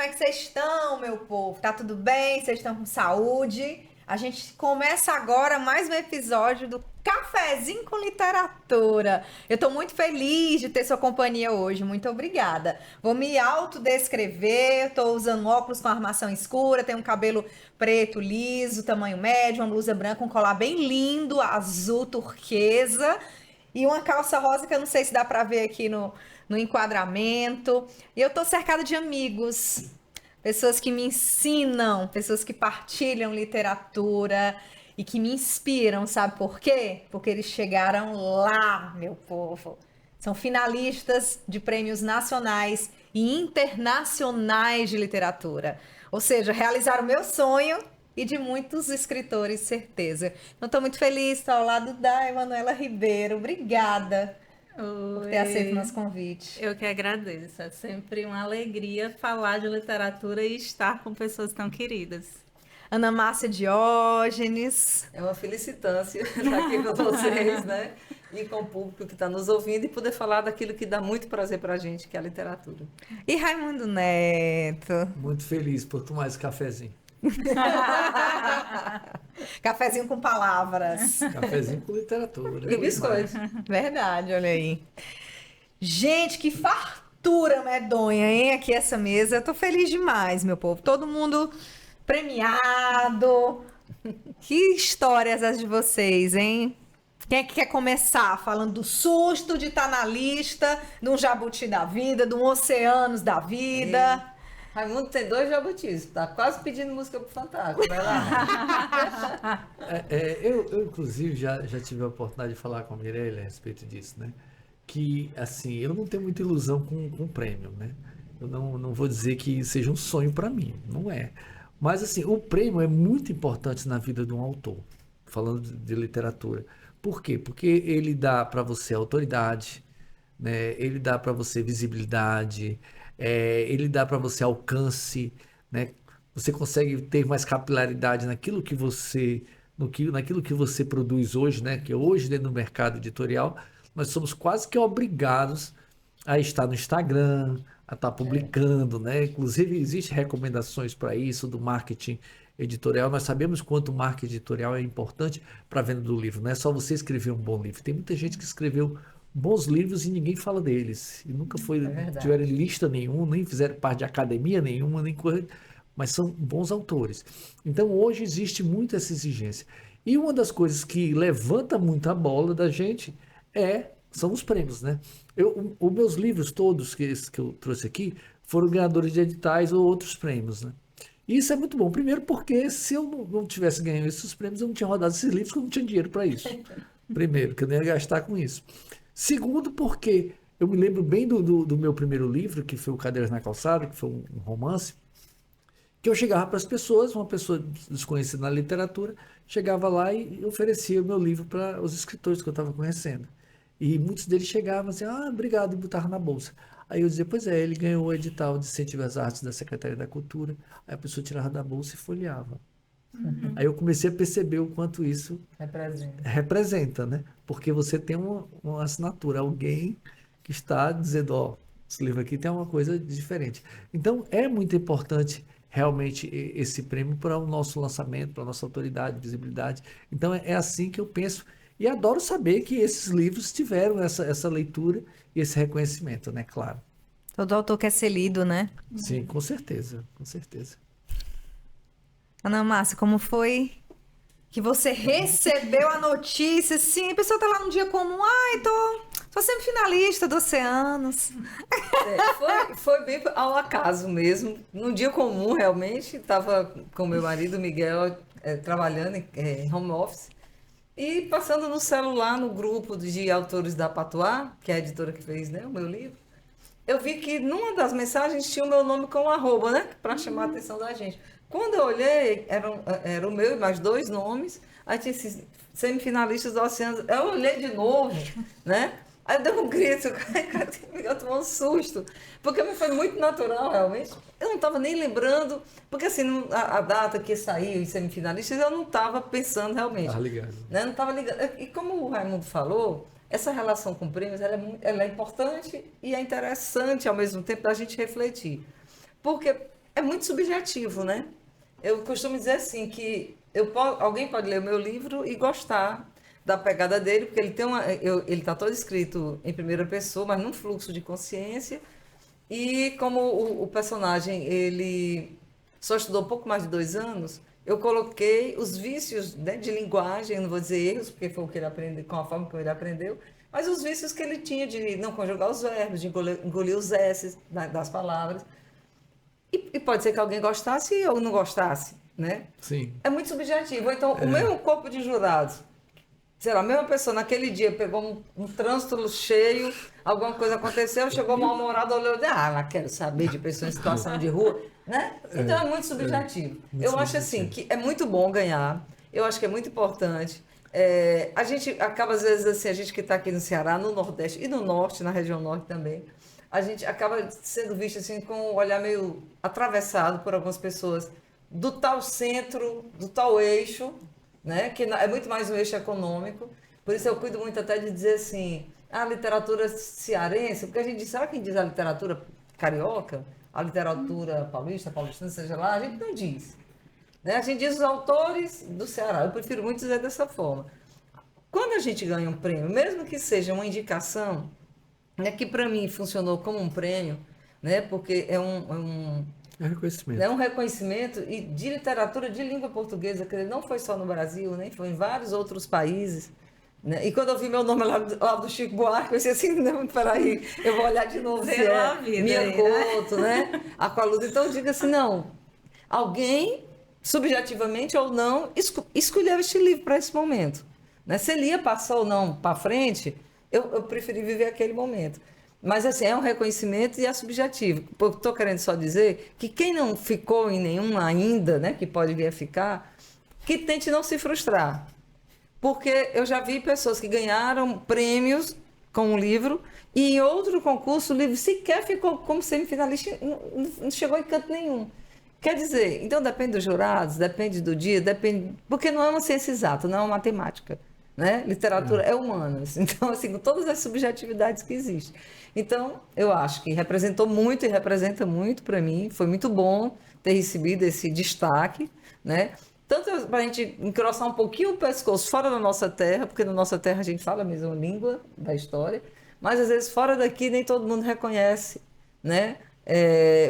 é que vocês estão, meu povo? Tá tudo bem? Vocês estão com saúde? A gente começa agora mais um episódio do Cafezinho com Literatura. Eu tô muito feliz de ter sua companhia hoje, muito obrigada. Vou me autodescrever, eu tô usando óculos com armação escura, tenho um cabelo preto liso, tamanho médio, uma blusa branca, um colar bem lindo, azul turquesa e uma calça rosa que eu não sei se dá pra ver aqui no enquadramento. E eu tô cercada de amigos, pessoas que me ensinam, pessoas que partilham literatura e que me inspiram, sabe por quê? Porque eles chegaram lá, meu povo. São finalistas de prêmios nacionais e internacionais de literatura. Ou seja, realizaram o meu sonho e de muitos escritores, certeza. Então, estou muito feliz, estou ao lado da Emanuela Ribeiro. Obrigada por ter aceito o Oi, nosso convite. eu que agradeço. É sempre uma alegria falar de literatura e estar com pessoas tão queridas. Ana Márcia Diógenes. É uma felicitância estar aqui com vocês, né? E com o público que está nos ouvindo e poder falar daquilo que dá muito prazer para a gente, que é a literatura. E Raimundo Neto. Muito feliz por tomar esse cafezinho. Cafezinho com palavras. Cafezinho com literatura. E biscoito. Verdade, olha aí. Gente, que fartura medonha, hein? Aqui essa mesa. Eu tô feliz demais, meu povo. Todo mundo premiado. Que histórias as de vocês, hein? Quem é que quer começar falando do susto de estar na lista, de um Jabuti da vida, de um Oceanos da vida? Raimundo tem 2 jabutis, tá quase pedindo música pro Fantástico. Vai lá. Eu inclusive, já tive a oportunidade de falar com a Mirella a respeito disso, né? Que, assim, eu não tenho muita ilusão com o prêmio, né? Eu não vou dizer que seja um sonho para mim, não é. Mas, assim, o prêmio é muito importante na vida de um autor, falando de literatura. Por quê? Porque ele dá para você autoridade, né? Ele dá para você visibilidade, ele dá para você alcance, né? Você consegue ter mais capilaridade naquilo que você, naquilo que você produz hoje, né? Que hoje dentro do mercado editorial nós somos quase que obrigados a estar no Instagram, a estar publicando, né? Inclusive existem recomendações para isso do marketing editorial. Nós sabemos quanto o marketing editorial é importante para a venda do livro. Não é só você escrever um bom livro. Tem muita gente que escreveu bons livros e ninguém fala deles. E nunca tiveram lista nenhuma, nem fizeram parte de academia nenhuma, nem coisa, mas são bons autores. Então hoje existe muito essa exigência. E uma das coisas que levanta muito a bola da gente são os prêmios, né? Os meus livros todos que eu trouxe aqui foram ganhadores de editais ou outros prêmios, né? E isso é muito bom. Primeiro porque se eu não tivesse ganho esses prêmios, eu não tinha rodado esses livros, porque eu não tinha dinheiro para isso. Primeiro, que eu nem ia gastar com isso. Segundo, porque eu me lembro bem do meu primeiro livro, que foi o Cadeiras na Calçada, que foi um romance, que eu chegava para as pessoas, uma pessoa desconhecida na literatura, chegava lá e oferecia o meu livro para os escritores que eu estava conhecendo. E muitos deles chegavam assim, obrigado, e botavam na bolsa. Aí eu dizia, pois é, ele ganhou o edital de incentivo às artes da Secretaria da Cultura. Aí a pessoa tirava da bolsa e folheava. Aí eu comecei a perceber o quanto isso representa, né? Porque você tem uma assinatura, alguém que está dizendo, esse livro aqui tem uma coisa diferente. Então é muito importante realmente esse prêmio para o nosso lançamento, para a nossa autoridade, visibilidade. Então é assim que eu penso. E adoro saber que esses livros tiveram essa leitura e esse reconhecimento, né? Claro. Todo autor quer ser lido, né? Sim, com certeza, com certeza. Ana Márcia, como foi que você recebeu a notícia? Sim, a pessoa tá lá num dia comum. Tô sempre finalista do Oceanos. Foi bem ao acaso mesmo. Num dia comum, realmente, estava com meu marido, Miguel, trabalhando em home office. E passando no celular, no grupo de autores da Patois, que é a editora que fez, né, o meu livro, eu vi que numa das mensagens tinha o meu nome com arroba, né, para chamar a atenção da gente. Quando eu olhei, era o meu e mais 2 nomes, aí tinha esses semifinalistas do Oceano. Eu olhei de novo, né? Aí eu dei um grito, eu tomei um susto, porque foi muito natural, realmente. Eu não estava nem lembrando, porque assim, a data que saiu os semifinalistas, eu não estava pensando realmente. Estava ligado. Né? Não estava ligado. E como o Raimundo falou, essa relação com prêmios, ela é importante e é interessante ao mesmo tempo da gente refletir. Porque é muito subjetivo, né? Eu costumo dizer assim, que alguém pode ler o meu livro e gostar da pegada dele, porque ele tem ele está todo escrito em primeira pessoa, mas num fluxo de consciência. E como o personagem, ele só estudou pouco mais de 2 anos, eu coloquei os vícios, né, de linguagem, não vou dizer erros, porque foi o que ele aprendeu, com a forma como ele aprendeu, mas os vícios que ele tinha de não conjugar os verbos, de engolir os S's das palavras. E pode ser que alguém gostasse ou não gostasse, né? Sim. É muito subjetivo. Então, o mesmo corpo de jurados, sei lá, a mesma pessoa naquele dia pegou um trânsito cheio, alguma coisa aconteceu, chegou mal-humorado, olhou e disse, ela quero saber de pessoa em situação de rua, né? Então é muito subjetivo. Eu acho assim, que é muito bom ganhar, eu acho que é muito importante. A gente acaba, às vezes, assim, a gente que está aqui no Ceará, no Nordeste e no Norte, na região Norte também, a gente acaba sendo visto assim com um olhar meio atravessado por algumas pessoas do tal centro, do tal eixo, né? Que é muito mais um eixo econômico. Por isso eu cuido muito até de dizer assim, a literatura cearense, porque a gente diz, sabe quem diz a literatura carioca? A literatura paulistana, seja lá, a gente não diz. Né? A gente diz os autores do Ceará. Eu prefiro muito dizer dessa forma. Quando a gente ganha um prêmio, mesmo que seja uma indicação, né, que para mim funcionou como um prêmio, né, porque é um reconhecimento. É um reconhecimento e de literatura de língua portuguesa, que não foi só no Brasil, né, foi em vários outros países. Né? E quando eu vi meu nome lá do Chico Buarque, eu disse assim, não, peraí, eu vou olhar de novo se é Minha Couto, né? Aqualusa. Então eu digo assim, não, alguém, subjetivamente ou não, escolheu este livro para esse momento. Né? Se ele ia passar ou não para frente, eu preferi viver aquele momento. Mas, assim, é um reconhecimento e é subjetivo. Estou querendo só dizer que quem não ficou em nenhum ainda, né, que pode vir a ficar, que tente não se frustrar. Porque eu já vi pessoas que ganharam prêmios com um livro e em outro concurso o livro sequer ficou como semifinalista, não chegou em canto nenhum. Quer dizer, então depende dos jurados, depende do dia, depende... Porque não é uma ciência exata, não é uma matemática. Né? Literatura é humanas, então assim, com todas as subjetividades que existem. Então, eu acho que representou muito e representa muito para mim, foi muito bom ter recebido esse destaque, né? Tanto para a gente engrossar um pouquinho o pescoço fora da nossa terra, porque na nossa terra a gente fala a mesma língua da história, mas às vezes fora daqui nem todo mundo reconhece, né?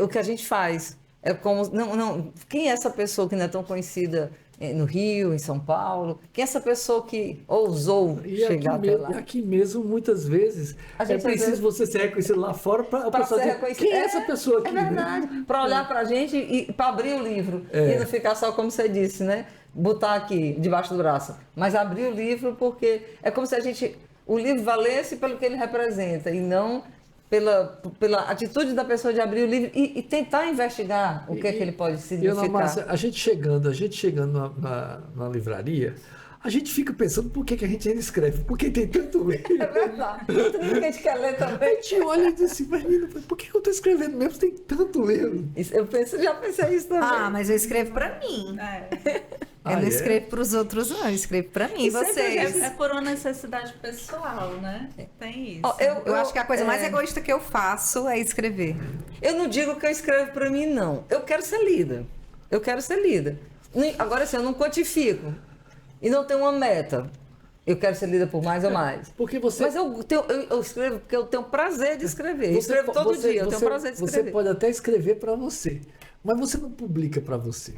O que a gente faz. É como, quem é essa pessoa que não é tão conhecida no Rio, em São Paulo? Quem é essa pessoa que ousou chegar até lá? Aqui mesmo, muitas vezes, é preciso você ser reconhecido lá fora para a pessoa dizer, quem é essa pessoa aqui? É verdade. Né? Para olhar para a gente e para abrir o livro. E não ficar só como você disse, né? Botar aqui, debaixo do braço. Mas abrir o livro porque é como se o livro valesse pelo que ele representa e não... Pela atitude da pessoa de abrir o livro e tentar investigar o que é que ele pode significar. Márcia, a gente chegando na livraria, a gente fica pensando por que a gente ainda escreve, porque tem tanto livro. É verdade, tanto livro que a gente quer ler também. A gente olha e diz assim, mas por que eu estou escrevendo mesmo se tem tanto livro? Já pensei isso também. Ah, mas eu escrevo para mim. Eu não escrevo para os outros, não. Eu escrevo para mim, vocês. É por uma necessidade pessoal, né? Tem isso. Eu acho que a coisa mais egoísta que eu faço é escrever. Eu não digo que eu escrevo para mim, não. Eu quero ser lida. Agora, assim, eu não quantifico. E não tenho uma meta. Eu quero ser lida por mais ou mais. Porque você... Mas eu escrevo porque eu tenho prazer de escrever. Eu escrevo todo dia, eu tenho prazer de escrever. Você pode até escrever para você. Mas você não publica para você.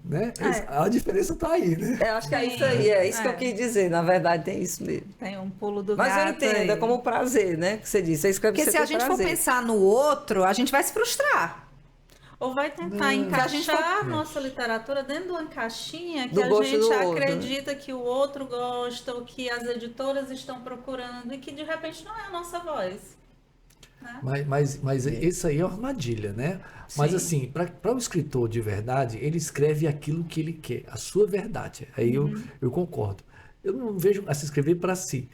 Né? A diferença está aí, né? Acho que é isso aí, é isso que eu quis dizer. Na verdade, tem isso mesmo. Tem um pulo do Mas gato. eu entendo, é como prazer, né? Que você disse. Você escreve porque se a gente for pensar no outro, a gente vai se frustrar. Ou vai tentar encaixar a nossa literatura dentro de uma caixinha que do a gente acredita que o outro gosta, ou que as editoras estão procurando, e que de repente não é a nossa voz. Né? Mas isso aí é uma armadilha, né? Sim. Mas assim, para o escritor de verdade, ele escreve aquilo que ele quer, a sua verdade. Aí eu concordo. Eu não vejo a se escrever para si.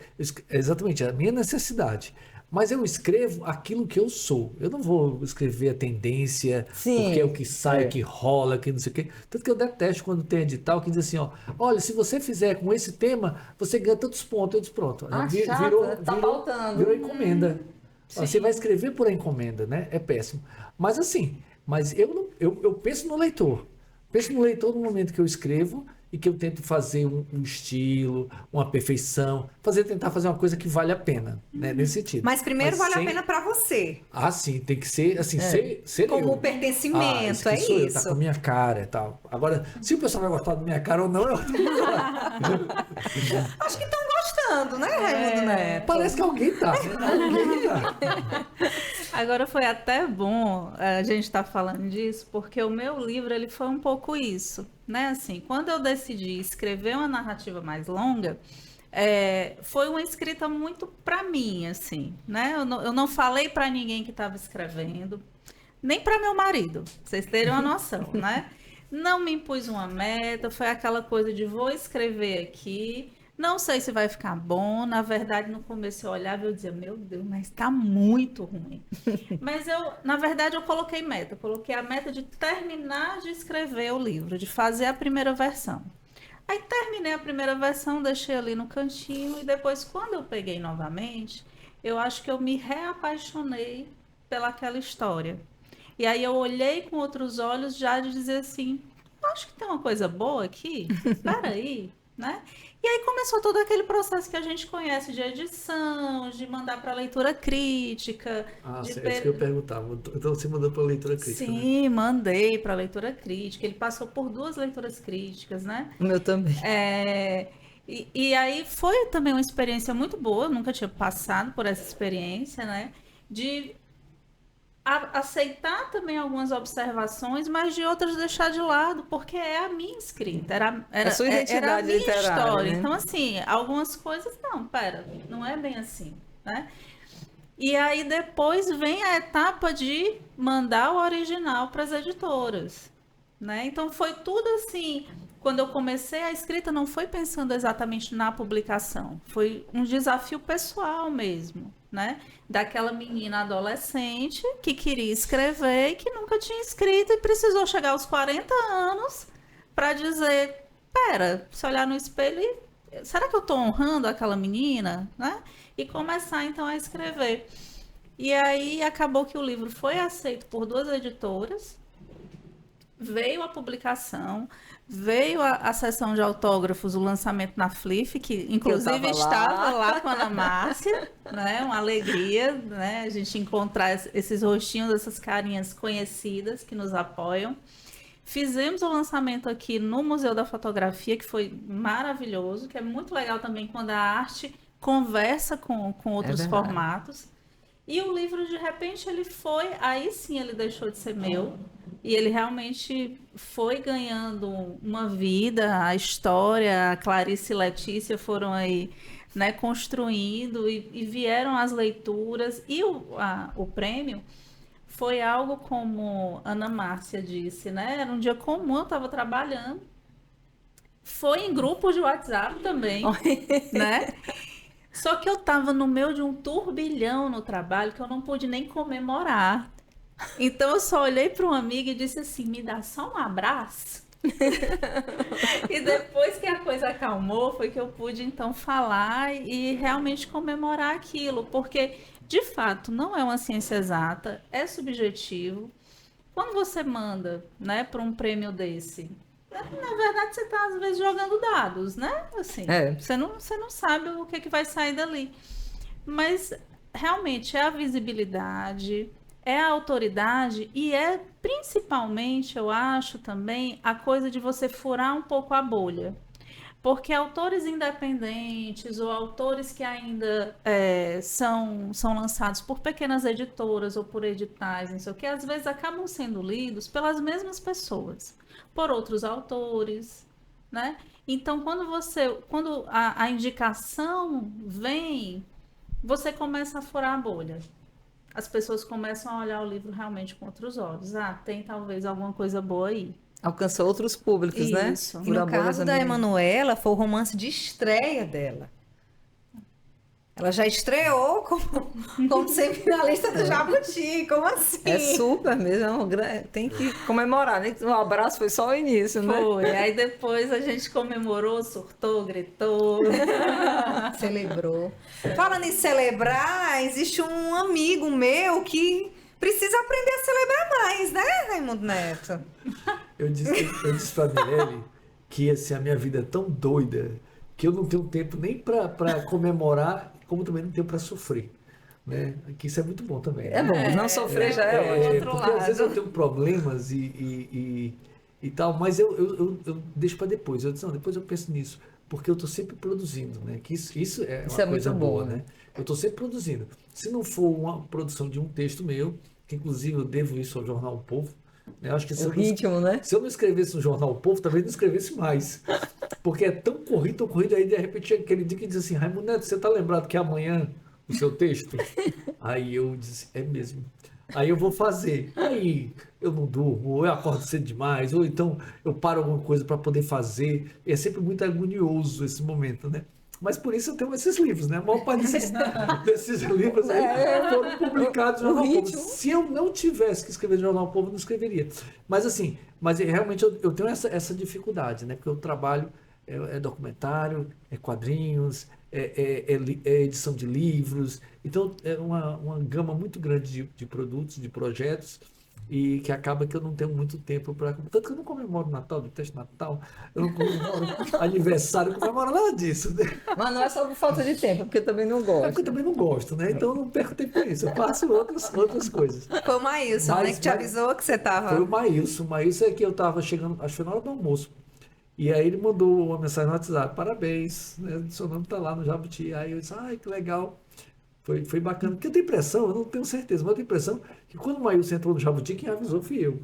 Exatamente, a minha necessidade. Mas eu escrevo aquilo que eu sou. Eu não vou escrever a tendência, porque é o que sai, que rola, que não sei o quê. Tanto que eu detesto quando tem edital que diz assim, olha, se você fizer com esse tema, você ganha tantos pontos. Eu disse, pronto. Virou encomenda. Você vai escrever por encomenda, né? É péssimo. Mas assim, Mas eu penso no leitor. Penso no leitor no momento que eu escrevo e que eu tento fazer um estilo, uma perfeição, tentar fazer uma coisa que vale a pena, né? Nesse sentido. Mas primeiro vale sem- a pena para você. Ah, sim, tem que ser, assim, ser Como eu. pertencimento, Esse é que sou eu, tá isso. com a minha cara e tal. Agora, se o pessoal vai gostar da minha cara ou não, eu... Acho que estão gostando, né, Raimundo Neto? Parece que alguém tá, né? Alguém tá. Agora foi até bom a gente estar falando disso, porque o meu livro ele foi um pouco isso, né? Assim, quando eu decidi escrever uma narrativa mais longa, foi uma escrita muito para mim, assim, né? Eu não falei para ninguém que estava escrevendo, nem para meu marido, pra vocês terem uma noção, né? Não me impus uma meta, foi aquela coisa de vou escrever aqui. Não sei se vai ficar bom. Na verdade, no começo eu olhava e eu dizia, meu Deus, mas está muito ruim. Mas na verdade, eu coloquei meta. Eu coloquei a meta de terminar de escrever o livro, de fazer a primeira versão. Aí terminei a primeira versão, deixei ali no cantinho e depois, quando eu peguei novamente, eu acho que eu me reapaixonei pelaquela história. E aí eu olhei com outros olhos já de dizer assim, acho que tem uma coisa boa aqui, peraí, né? E aí começou todo aquele processo que a gente conhece de edição, de mandar para leitura crítica. Ah, de é isso que eu perguntava. Então você mandou para leitura crítica, né? Sim, mandei para leitura crítica. Ele passou por 2 leituras críticas, né? O meu também. E aí foi também uma experiência muito boa, eu nunca tinha passado por essa experiência, né? De aceitar também algumas observações, mas de outras deixar de lado, porque é a minha escrita, era A sua era a identidade minha literária, história. né? Então, assim, algumas coisas, não é bem assim, né? E aí depois vem a etapa de mandar o original para as editoras, né? Então foi tudo assim. Quando eu comecei a escrita, não foi pensando exatamente na publicação, foi um desafio pessoal mesmo, né? Daquela menina adolescente que queria escrever e que nunca tinha escrito e precisou chegar aos 40 anos para dizer, pera, se olhar no espelho e será que eu estou honrando aquela menina, né? E começar então a escrever. E aí acabou que o livro foi aceito por 2 editoras, veio a publicação, veio a sessão de autógrafos, o lançamento na Flif, que inclusive estava lá com a Ana Márcia, né? Uma alegria, né? A gente encontrar esses rostinhos, essas carinhas conhecidas que nos apoiam. Fizemos o lançamento aqui no Museu da Fotografia, que foi maravilhoso, que é muito legal também quando a arte conversa com outros formatos. E o livro, de repente, aí sim ele deixou de ser meu, e ele realmente foi ganhando uma vida, a história, a Clarice e Letícia foram aí, né, construindo, e vieram as leituras, e o prêmio foi algo como Ana Márcia disse, né, era um dia comum, eu estava trabalhando, foi em grupos de WhatsApp também, né? Só que eu estava no meio de um turbilhão no trabalho que eu não pude nem comemorar. Então eu só olhei para um amigo e disse assim, me dá só um abraço. E depois que a coisa acalmou, foi que eu pude então falar e realmente comemorar aquilo. Porque, de fato, não é uma ciência exata, é subjetivo. Quando você manda, né, para um prêmio desse... Na verdade, você está, às vezes, jogando dados, né? Assim, você não sabe o que vai sair dali. Mas, realmente, é a visibilidade, é a autoridade e é, principalmente, eu acho também, a coisa de você furar um pouco a bolha. Porque autores independentes ou autores que ainda são lançados por pequenas editoras ou por editais, não sei o que, às vezes acabam sendo lidos pelas mesmas pessoas, por outros autores, né? Então, quando a indicação vem, você começa a furar a bolha. As pessoas começam a olhar o livro realmente com outros olhos. Tem talvez alguma coisa boa aí. Alcançou outros públicos, né? Isso. E no caso da Emanuela, foi o romance de estreia dela. Ela já estreou como semifinalista do Jabuti, como assim? É super mesmo, tem que comemorar, né? O abraço foi só o início, né? Foi, aí depois a gente comemorou, surtou, gritou. Celebrou. Falando em celebrar, existe um amigo meu que precisa aprender a celebrar mais, né, Raimundo Neto? Eu disse pra Mirelle que assim, a minha vida é tão doida que eu não tenho tempo nem para comemorar, como também não tenho para sofrer. Né? Que isso é muito bom também. É bom, não sofrer já é ótimo. Porque às vezes eu tenho problemas e tal, mas eu deixo para depois. Eu disse, não, depois eu penso nisso, porque eu estou sempre produzindo, né? Que isso é uma coisa muito boa, bom, né? Eu estou sempre produzindo. Se não for uma produção de um texto meu, que inclusive eu devo isso ao Jornal O Povo, né? Eu acho que O ritmo, né? se eu não escrevesse no Jornal O Povo, talvez não escrevesse mais. Porque é tão corrido, aí de repente aquele dia que diz assim, Raimundo Neto, você está lembrado que amanhã o seu texto? Aí eu disse, é mesmo. Aí eu vou fazer. Aí eu não durmo, ou eu acordo cedo demais, ou então eu paro alguma coisa para poder fazer. É sempre muito agonioso esse momento, né? Mas por isso eu tenho esses livros, né? A maior parte desses livros aí foram publicados no Jornal Povo. Se eu não tivesse que escrever no Jornal Povo, eu não escreveria. Mas assim, realmente eu tenho essa dificuldade, né? Porque eu trabalho, é documentário, é quadrinhos, é edição de livros. Então é uma gama muito grande de produtos, de projetos, e que acaba que eu não tenho muito tempo para... Tanto que eu não comemoro Natal, detesto Natal, eu não comemoro aniversário, eu não comemoro nada disso, né? Mas não é só por falta de tempo, porque eu também não É porque eu gosto. também não gosto, né? Então eu não perco tempo com isso, eu faço outras coisas. Foi o Maílson, né, que te avisou que você tava... Foi o Maílson é que eu estava chegando, acho que foi na hora do almoço. E aí ele mandou uma mensagem no WhatsApp, parabéns, né? Seu nome está lá no Jabuti. Aí eu disse, ai, que legal. Foi bacana. Porque eu tenho impressão, eu não tenho certeza, mas eu tenho impressão que quando o Maílson entrou no Jabuti, quem avisou fui eu.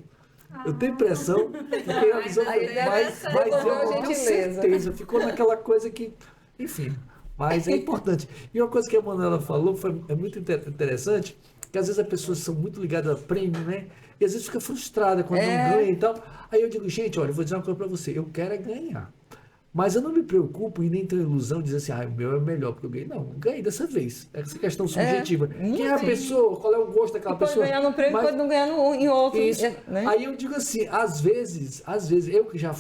Eu tenho impressão que quem avisou foi eu. Mas eu não tenho certeza. Ficou naquela coisa que, enfim, mas é importante. E uma coisa que a Manuela falou é muito interessante, que às vezes as pessoas são muito ligadas a prêmio, né? E às vezes fica frustrada quando não ganha e tal. Aí eu digo, gente, olha, eu vou dizer uma coisa para você, eu quero é ganhar. Mas eu não me preocupo e nem tenho ilusão de dizer assim, o meu é melhor, porque eu ganhei. Não, ganhei dessa vez. É essa questão subjetiva. Quem é a pessoa? Qual é o gosto daquela pessoa? Pode ganhar num prêmio, pode não ganhar em outro. Isso. Né? Aí eu digo assim, às vezes, eu que já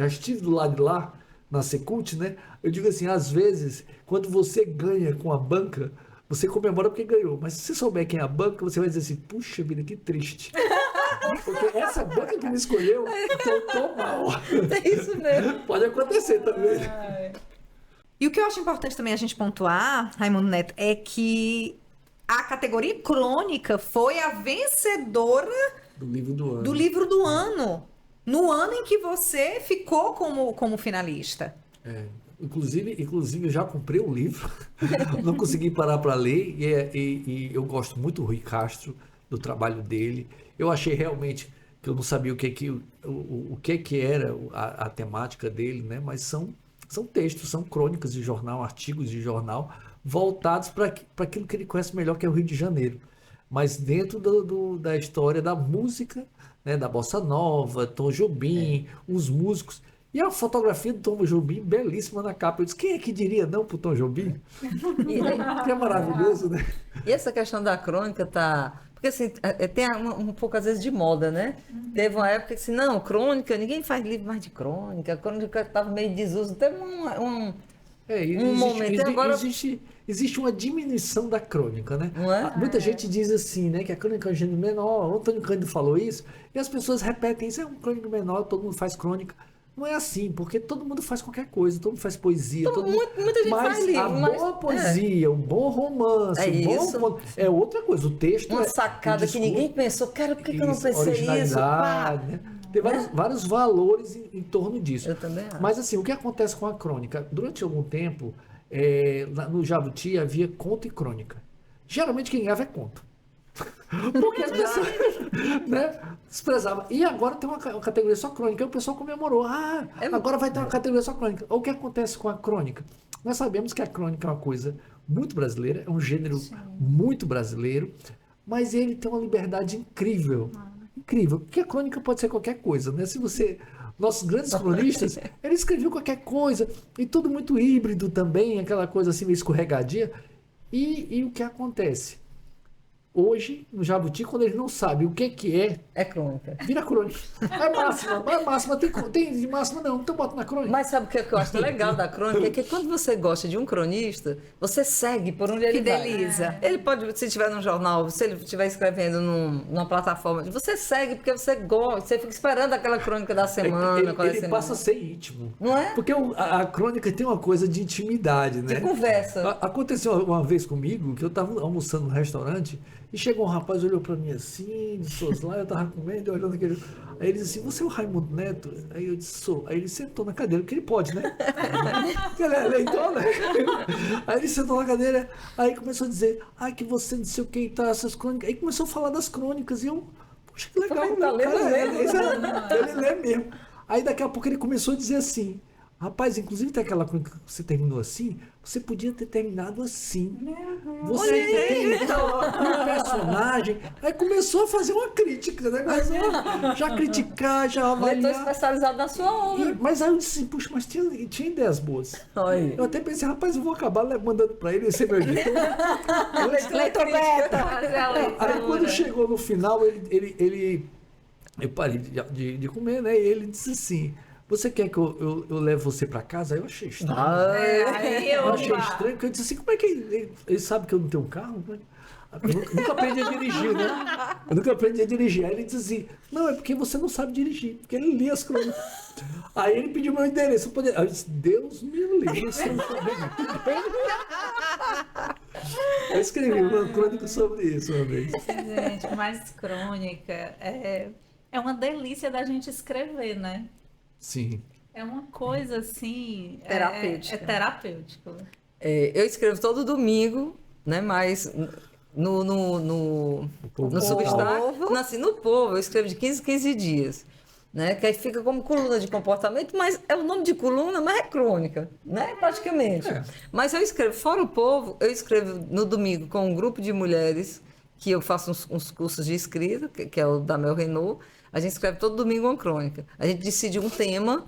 estive do lado de lá, na Secult, né? Eu digo assim, às vezes, quando você ganha com a banca, você comemora porque ganhou. Mas se você souber quem é a banca, você vai dizer assim, puxa vida, que triste. Porque essa banca que me escolheu, então eu tô mal. É isso mesmo. Pode acontecer também. E o que eu acho importante também a gente pontuar, Raimundo Neto, é que a categoria crônica foi a vencedora Do livro do ano. do livro do ano. No ano em que você ficou como finalista. Inclusive, eu já comprei o livro, não consegui parar para ler, e eu gosto muito do Rui Castro, do trabalho dele. Eu achei realmente que eu não sabia o que era a temática dele, né? Mas são textos, são crônicas de jornal, artigos de jornal, voltados para aquilo que ele conhece melhor, que é o Rio de Janeiro. Mas dentro da história da música, né? Da Bossa Nova, Tom Jobim, os músicos. E a fotografia do Tom Jobim, belíssima na capa. Eu disse, quem é que diria não pro Tom Jobim? Que é maravilhoso, né? E essa questão da crônica tá... Porque assim, tem um pouco às vezes de moda, né? Teve uma época que assim, não, crônica, ninguém faz livro mais de crônica. A crônica estava meio em desuso. Teve um momento. Agora... Existe uma diminuição da crônica, né? Não é? Muita gente diz assim, né? Que a crônica é um gênero menor. O Antônio Cândido falou isso. E as pessoas repetem, isso é um crônica menor, todo mundo faz crônica. Não é assim, porque todo mundo faz qualquer coisa, todo mundo faz poesia. Muita gente mas faz livro. A boa poesia, um bom romance, é outra coisa. O texto uma sacada que ninguém pensou. Cara, por que eu não pensei isso? Né? Tem vários valores em torno disso. Eu também acho. Mas assim, o que acontece com a crônica? Durante algum tempo, no Jabuti havia conto e crônica. Geralmente quem ganhava é conto. Porque as pessoas, né, desprezavam. E agora tem uma categoria só crônica. E o pessoal comemorou. Agora vai ter uma categoria só crônica. O que acontece com a crônica? Nós sabemos que a crônica é uma coisa muito brasileira, é um gênero muito brasileiro, mas ele tem uma liberdade incrível. Incrível. Porque a crônica pode ser qualquer coisa, né? Nossos grandes cronistas, eles escreviam qualquer coisa, e tudo muito híbrido também, aquela coisa assim meio escorregadia. E o que acontece? Hoje, no Jabuti, quando eles não sabem o que é, É crônica. vira crônica. É máxima, tem de máxima não, então bota na crônica. Mas sabe o que eu acho legal da crônica? É que quando você gosta de um cronista, você segue por onde ele vai. Fideliza. Ele pode, se estiver num jornal, se ele estiver escrevendo numa plataforma, você segue porque você gosta, você fica esperando aquela crônica da semana. Ele passa a ser íntimo. Não é? Porque a crônica tem uma coisa de intimidade, né? De conversa. Aconteceu uma vez comigo que eu estava almoçando no restaurante e chegou um rapaz, olhou para mim assim, de soslaio, eu estava comendo, olhando aquele. Aí ele disse assim: você é o Raimundo Neto? Aí eu disse: sou. Aí ele sentou na cadeira, porque ele pode, né? Porque ele é eleitor, né? Aí ele sentou na cadeira, aí começou a dizer: ai, que você não sei o que e tal, essas crônicas. Aí começou a falar das crônicas e eu, poxa, que legal, Tá meu lendo cara, mesmo. ele lê mesmo. Aí daqui a pouco ele começou a dizer assim: rapaz, inclusive tem aquela crônica que você terminou assim, você podia ter terminado assim. Você tem um personagem. Aí começou a fazer uma crítica, né? Começou a já criticar, já Leitor avaliar. especializado na sua obra. Mas aí eu disse, puxa, mas tinha ideias boas. Olha. Eu até pensei, rapaz, eu vou acabar mandando pra ele esse meu editor. Leitor beta. Aí quando chegou no final, eu parei de comer, né? E ele disse assim: você quer que eu leve você pra casa? Aí eu achei estranho. Aí Eu achei opa. estranho, porque eu disse assim: como é que ele sabe que eu não tenho carro? Eu nunca aprendi a dirigir, né? Eu nunca aprendi a dirigir. Aí ele disse assim: não, é porque você não sabe dirigir, porque ele lia as crônicas. Aí ele pediu meu endereço. Aí eu disse: Deus me livre, eu sou Eu escrevi uma crônica sobre isso uma vez. Gente, mas crônica é uma delícia da gente escrever, né? Sim. É uma coisa assim. Terapêutica. É terapêutico. Eu escrevo todo domingo, né? Mas no Povo. Substack, assim, no Povo, eu escrevo de 15 em 15 dias. Né? Que aí fica como coluna de comportamento, mas é o nome de coluna, mas é crônica, né? Praticamente. Mas eu escrevo, fora o Povo, eu escrevo no domingo com um grupo de mulheres, que eu faço uns cursos de escrita, que é o da Mel Renault. A gente escreve todo domingo uma crônica. A gente decide um tema,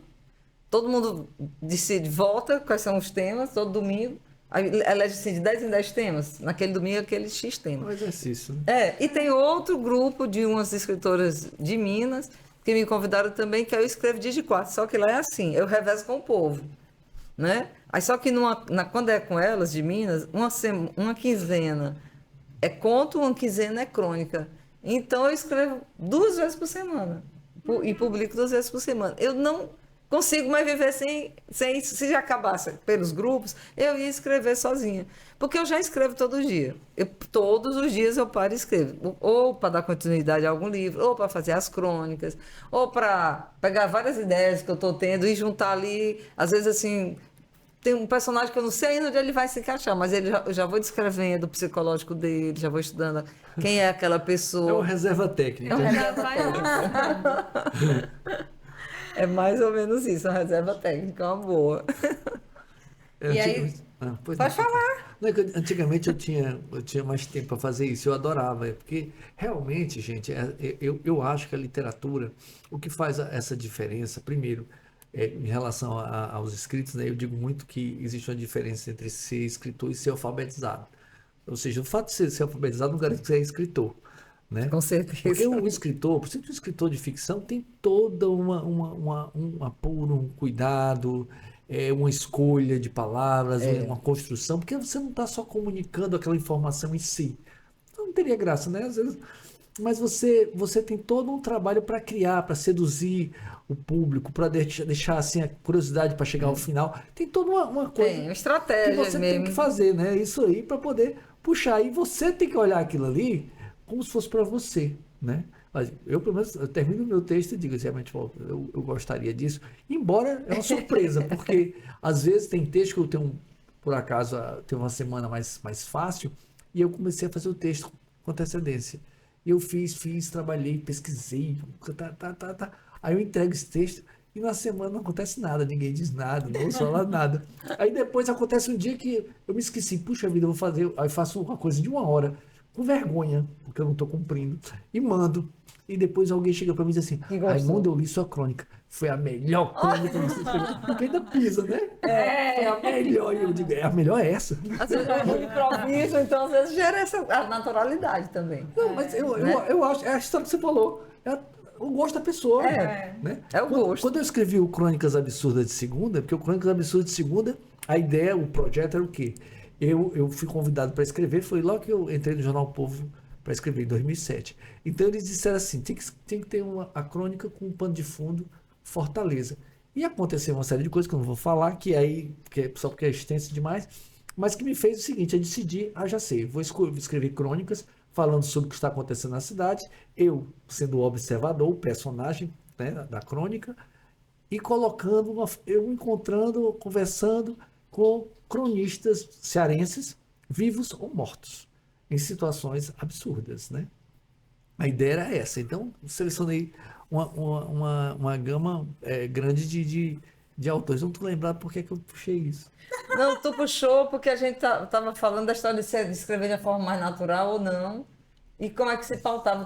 todo mundo decide, vota quais são os temas, todo domingo. Aí elege assim, de 10 em 10 temas. Naquele domingo, aquele X É tema. um exercício, né? E tem outro grupo de umas escritoras de Minas que me convidaram também, que eu escrevo dia de quarta, só que lá é assim, eu revezo com o Povo, né? Aí só que quando é com elas, de Minas, uma quinzena é conto, uma quinzena é crônica. Então eu escrevo 2 vezes por semana e publico 2 vezes por semana. Eu não consigo mais viver sem isso. Se já acabasse pelos grupos, eu ia escrever sozinha. Porque eu já escrevo todo dia. Todos os dias eu paro e escrevo. Ou para dar continuidade a algum livro, ou para fazer as crônicas, ou para pegar várias ideias que eu estou tendo e juntar ali. Às vezes, assim, tem um personagem que eu não sei ainda onde ele vai se encaixar, mas eu já vou descrevendo o psicológico dele, já vou estudando quem é aquela pessoa. É uma reserva técnica. Já vai É mais ou menos isso, a reserva técnica é uma boa. E aí, Pode falar. Não, é que antigamente eu tinha mais tempo para fazer isso, eu adorava, porque realmente, gente, eu acho que a literatura, o que faz essa diferença, primeiro, em relação aos escritos, né, eu digo muito que existe uma diferença entre ser escritor e ser alfabetizado. Ou seja, o fato de ser alfabetizado não garante que você é escritor. Né? Com certeza. Porque o escritor, por exemplo, o escritor de ficção tem toda um apuro, um cuidado, uma escolha de palavras, uma construção, porque você não está só comunicando aquela informação em si. Então não teria graça, né? Às vezes, mas você tem todo um trabalho para criar, para seduzir o público, para deixar assim, a curiosidade para chegar ao final. Tem toda uma coisa Tem uma estratégia que você mesmo. tem que fazer, né? Isso aí para poder puxar. E você tem que olhar aquilo ali como se fosse para você, né? Mas eu, pelo menos, eu termino o meu texto e digo assim, realmente, eu gostaria disso. Embora é uma surpresa, porque às vezes tem texto que eu tenho, por acaso, tenho uma semana mais fácil, e eu comecei a fazer o texto com antecedência. E eu fiz, trabalhei, pesquisei, Aí eu entrego esse texto e na semana não acontece nada, ninguém diz nada, não ouço falar nada. Aí depois acontece um dia que eu me esqueci, puxa vida, eu vou fazer, aí faço uma coisa de 1 hora, com vergonha, porque eu não estou cumprindo, e mando. E depois alguém chega para mim e diz assim, Raimundo, eu li sua crônica, foi a melhor crônica que você escreveu. Porque ainda pisa, né? Foi a melhor. E eu digo, a melhor é essa. Às vezes eu improviso, então às vezes gera essa a naturalidade também. Não, mas eu acho, é a história que você falou. É o gosto da pessoa. Né? É o gosto. Quando eu escrevi o Crônicas Absurdas de Segunda, porque o Crônicas Absurdas de Segunda, a ideia, o projeto era o quê? Eu fui convidado para escrever, foi logo que eu entrei no Jornal Povo para escrever, em 2007. Então eles disseram assim, tem que ter a crônica com um pano de fundo Fortaleza. E aconteceu uma série de coisas que eu não vou falar, só porque é extenso demais, mas que me fez o seguinte, eu decidi, já sei, vou escrever crônicas falando sobre o que está acontecendo na cidade, eu sendo o observador, o personagem, né, da crônica, e eu encontrando, conversando com cronistas cearenses, vivos ou mortos, em situações absurdas, né? A ideia era essa. Então, selecionei uma gama grande de autores. Não estou lembrado por que eu puxei isso. Não, tu puxou porque a gente estava falando da história de escrever de uma forma mais natural ou não. E como é que se pautava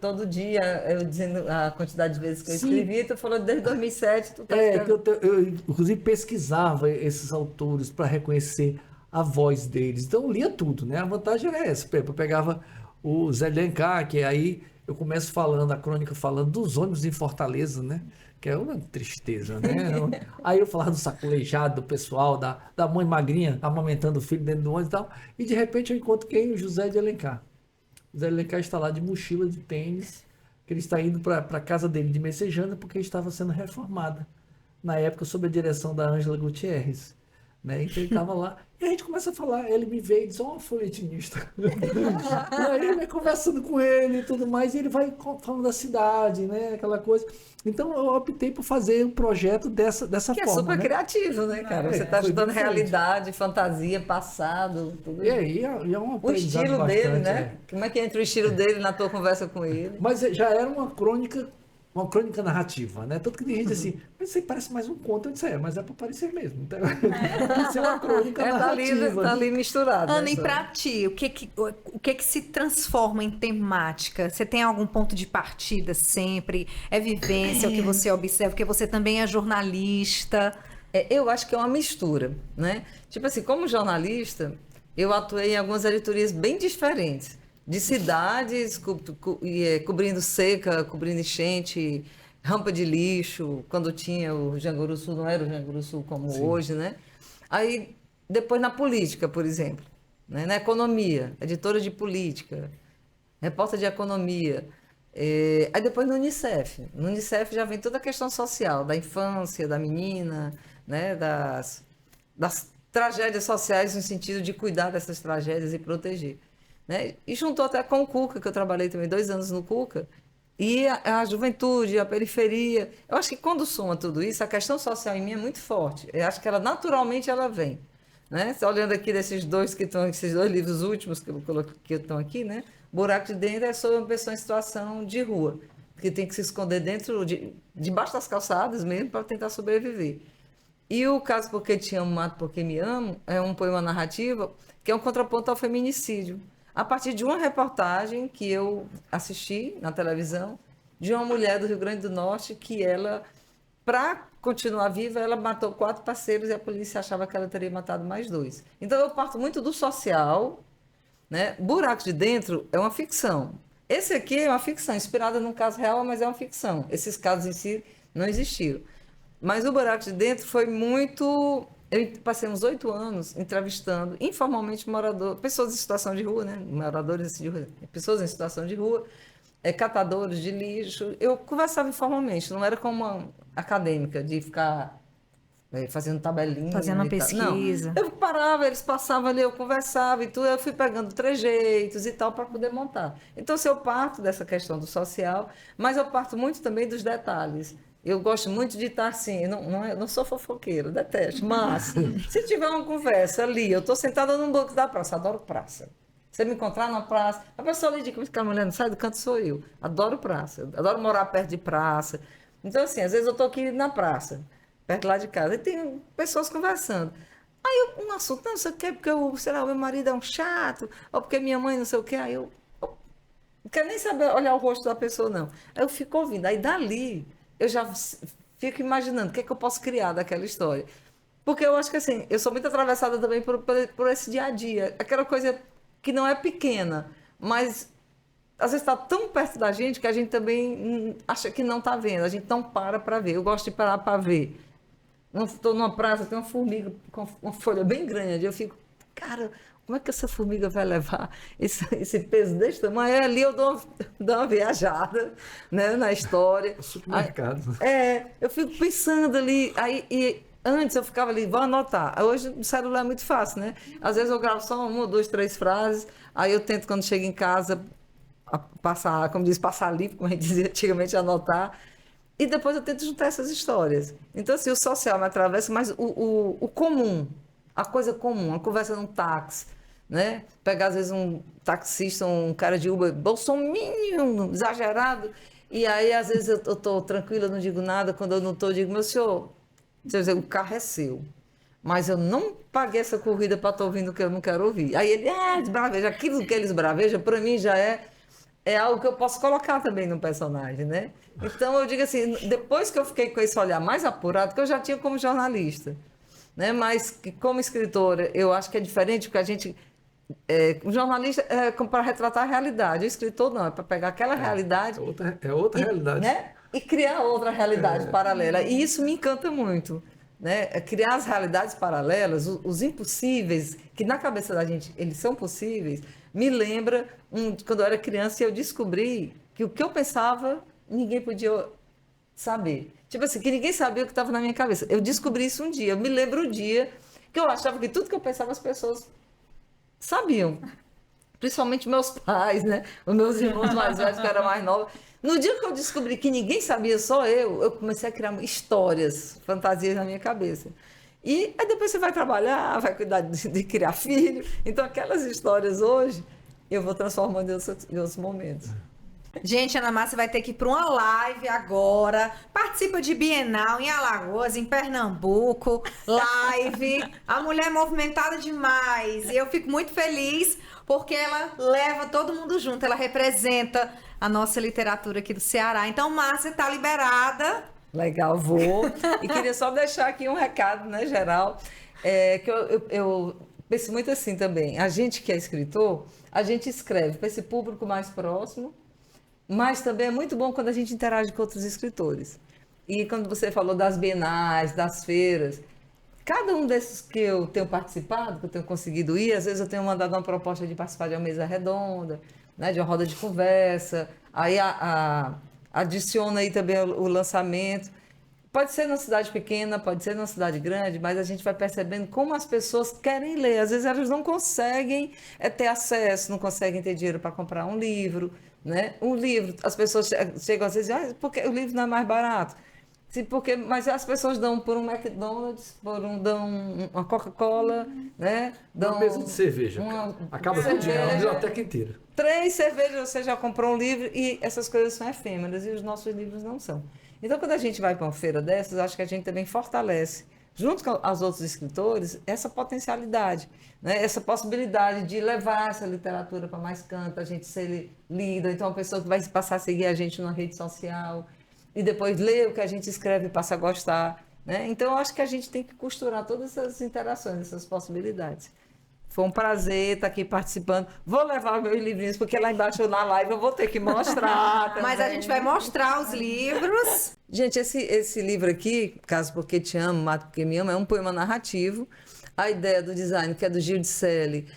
todo dia, eu dizendo a quantidade de vezes que eu escrevi, tu falou desde 2007, tu tá escrevendo. Eu inclusive pesquisava esses autores para reconhecer a voz deles. Então eu lia tudo, né? A vantagem era essa. Eu pegava o Zé de Alencar, que aí eu começo falando, a crônica falando dos ônibus em Fortaleza, né? Que é uma tristeza, né? Aí eu falava do sacolejado, do pessoal, da mãe magrinha amamentando o filho dentro do ônibus e tal. E de repente eu encontro quem? O José de Alencar. O Zé de Alencar está lá de mochila de tênis, que ele está indo para a casa dele de Messejana porque estava sendo reformada. Na época, sob a direção da Ângela Gutierrez. Né? Então ele estava lá. E a gente começa a falar, ele me vê e diz, folhetinista. E aí ele vai conversando com ele e tudo mais, e ele vai falando da cidade, né? Aquela coisa. Então eu optei por fazer um projeto dessa que forma. É super né? criativo, né, cara? Você está ajudando realidade, fantasia, passado, tudo isso. E é um O estilo dele, bastante, né? Como é que entra o estilo dele na tua conversa com ele? Mas já era uma crônica narrativa, né? Tanto que tem gente assim, mas isso aí parece mais um conto. Eu disse, mas é para parecer mesmo. Então, isso é uma crônica narrativa. Tá ali misturado. Ana, né, e para ti, o que se transforma em temática? Você tem algum ponto de partida sempre? É vivência, o que você observa? Porque você também é jornalista. Eu acho que é uma mistura, né? Tipo assim, como jornalista, eu atuei em algumas editorias bem diferentes. De cidades, cobrindo seca, cobrindo enchente, rampa de lixo, quando tinha o Janguru Sul, não era o Janguru Sul como Sim. hoje, né? Aí, depois na política, por exemplo, né? Na economia, editora de política, repórter de economia. Aí depois no Unicef. No Unicef já vem toda a questão social, da infância, da menina, né? Das tragédias sociais no sentido de cuidar dessas tragédias e proteger. Né? E juntou até com o Cuca, que eu trabalhei também 2 anos no Cuca, e a juventude, a periferia. Eu acho que quando soma tudo isso, a questão social em mim é muito forte. Eu acho que naturalmente ela vem. Né? Você olhando aqui desses esses 2 livros últimos que eu coloquei, que estão aqui, né? Buraco de Dentro é sobre uma pessoa em situação de rua, que tem que se esconder debaixo das calçadas mesmo para tentar sobreviver. E o Caso Porque Te Amo, Mato Porque Me Amo é um poema narrativo que é um contraponto ao feminicídio. A partir de uma reportagem que eu assisti na televisão de uma mulher do Rio Grande do Norte que ela, para continuar viva, ela matou 4 parceiros e a polícia achava que ela teria matado mais 2. Então eu parto muito do social, né? Buraco de Dentro é uma ficção. Esse aqui é uma ficção, inspirada num caso real, mas é uma ficção. Esses casos em si não existiram. Mas o Buraco de Dentro foi muito... Eu passei uns 8 anos entrevistando informalmente pessoas em situação de rua, né? Moradores de rua, pessoas em situação de rua, catadores de lixo. Eu conversava informalmente, não era como uma acadêmica de ficar fazendo tabelinha. Fazendo uma pesquisa. Não, eu parava, eles passavam ali, eu conversava e tudo, eu fui pegando trejeitos e tal para poder montar. Então, se eu parto dessa questão do social, mas eu parto muito também dos detalhes. Eu gosto muito de estar assim, eu não sou fofoqueira, detesto, mas se tiver uma conversa ali, eu estou sentada num banco da praça, adoro praça. Você me encontrar na praça, a pessoa ali diz que a mulher não sai do canto, sou eu. Adoro praça, adoro morar perto de praça. Então, assim, às vezes eu estou aqui na praça, perto lá de casa, e tem pessoas conversando. Aí um assunto, não sei o quê, porque sei lá, o meu marido é um chato, ou porque minha mãe não sei o quê, aí eu não quero nem saber olhar o rosto da pessoa, não. Aí eu fico ouvindo, aí dali... Eu já fico imaginando o que é que eu posso criar daquela história. Porque eu acho que assim, eu sou muito atravessada também por esse dia a dia. Aquela coisa que não é pequena, mas às vezes está tão perto da gente que a gente também acha que não está vendo. A gente não para ver. Eu gosto de parar para ver. Estou numa praça, tem uma formiga com uma folha bem grande. Eu fico, cara, como é que essa formiga vai levar esse peso desse tamanho? Aí ali eu dou uma viajada, né, na história. O supermercado. Eu fico pensando ali. E antes eu ficava ali, vou anotar. Hoje o celular é muito fácil, né? Às vezes eu gravo só 1, 2, 3 frases. Aí eu tento, quando chego em casa, passar, como diz, passar limpo, como a gente dizia antigamente, anotar. E depois eu tento juntar essas histórias. Então, assim, o social me atravessa, mas o comum, a coisa comum, a conversa num táxi, né? Pegar, às vezes, um taxista, um cara de Uber, bolsominion, exagerado, e aí, às vezes, eu estou tranquila, não digo nada, quando eu não estou, eu digo, meu senhor, quer dizer, o carro é seu, mas eu não paguei essa corrida para estar ouvindo o que eu não quero ouvir. Aí ele, esbraveja, aquilo que eles bravejam, para mim já é algo que eu posso colocar também no personagem, né? Então, eu digo assim, depois que eu fiquei com esse olhar mais apurado, que eu já tinha como jornalista, né? Mas que como escritora, eu acho que é diferente, porque a gente... o jornalista é para retratar a realidade, o escritor não, é para pegar aquela realidade... É outra realidade. Né? E criar outra realidade paralela. E isso me encanta muito, né? Criar as realidades paralelas, os impossíveis, que na cabeça da gente eles são possíveis, me lembra quando eu era criança e eu descobri que o que eu pensava ninguém podia saber. Tipo assim, que ninguém sabia o que estava na minha cabeça. Eu descobri isso um dia. Eu me lembro o dia que eu achava que tudo que eu pensava as pessoas sabiam. Principalmente meus pais, né? Os meus irmãos mais velhos, que eu era mais nova. No dia que eu descobri que ninguém sabia, só eu comecei a criar histórias, fantasias na minha cabeça. E aí depois você vai trabalhar, vai cuidar de criar filho. Então, aquelas histórias hoje, eu vou transformando em outros momentos. Gente, Ana Márcia vai ter que ir para uma live agora. Participa de Bienal em Alagoas, em Pernambuco. Live. A mulher é movimentada demais. E eu fico muito feliz porque ela leva todo mundo junto. Ela representa a nossa literatura aqui do Ceará. Então, Márcia está liberada. Legal, vou. E queria só deixar aqui um recado, né, geral. Que eu penso muito assim também. A gente que é escritor, a gente escreve para esse público mais próximo. Mas também é muito bom quando a gente interage com outros escritores. E quando você falou das bienais, das feiras, cada um desses que eu tenho participado, que eu tenho conseguido ir, às vezes eu tenho mandado uma proposta de participar de uma mesa redonda, né, de uma roda de conversa, aí adiciona aí também o lançamento. Pode ser numa cidade pequena, pode ser numa cidade grande, mas a gente vai percebendo como as pessoas querem ler. Às vezes elas não conseguem ter acesso, não conseguem ter dinheiro para comprar um livro, né? Um livro, as pessoas chegam às vezes e dizem, porque o livro não é mais barato. Mas as pessoas dão por um McDonald's, dão uma Coca-Cola, né? Dão uma mesa de cerveja. Acaba com o dinheiro, a biblioteca inteira. 3 cervejas, você já comprou um livro e essas coisas são efêmeras e os nossos livros não são. Então, quando a gente vai para uma feira dessas, acho que a gente também fortalece, junto com os outros escritores, essa potencialidade, né? Essa possibilidade de levar essa literatura para mais canto, a gente ser lida. Então, uma pessoa que vai passar a seguir a gente numa rede social e depois ler o que a gente escreve e passa a gostar, né? Então, eu acho que a gente tem que costurar todas essas interações, essas possibilidades. Foi um prazer estar aqui participando. Vou levar meus livrinhos, porque lá embaixo na live eu vou ter que mostrar também. Mas a gente vai mostrar os livros. Gente, esse livro aqui, Caso Porque Te Amo, Mato Porque Me Ama, é um poema narrativo. A ideia do design, que é do Gil de Selle,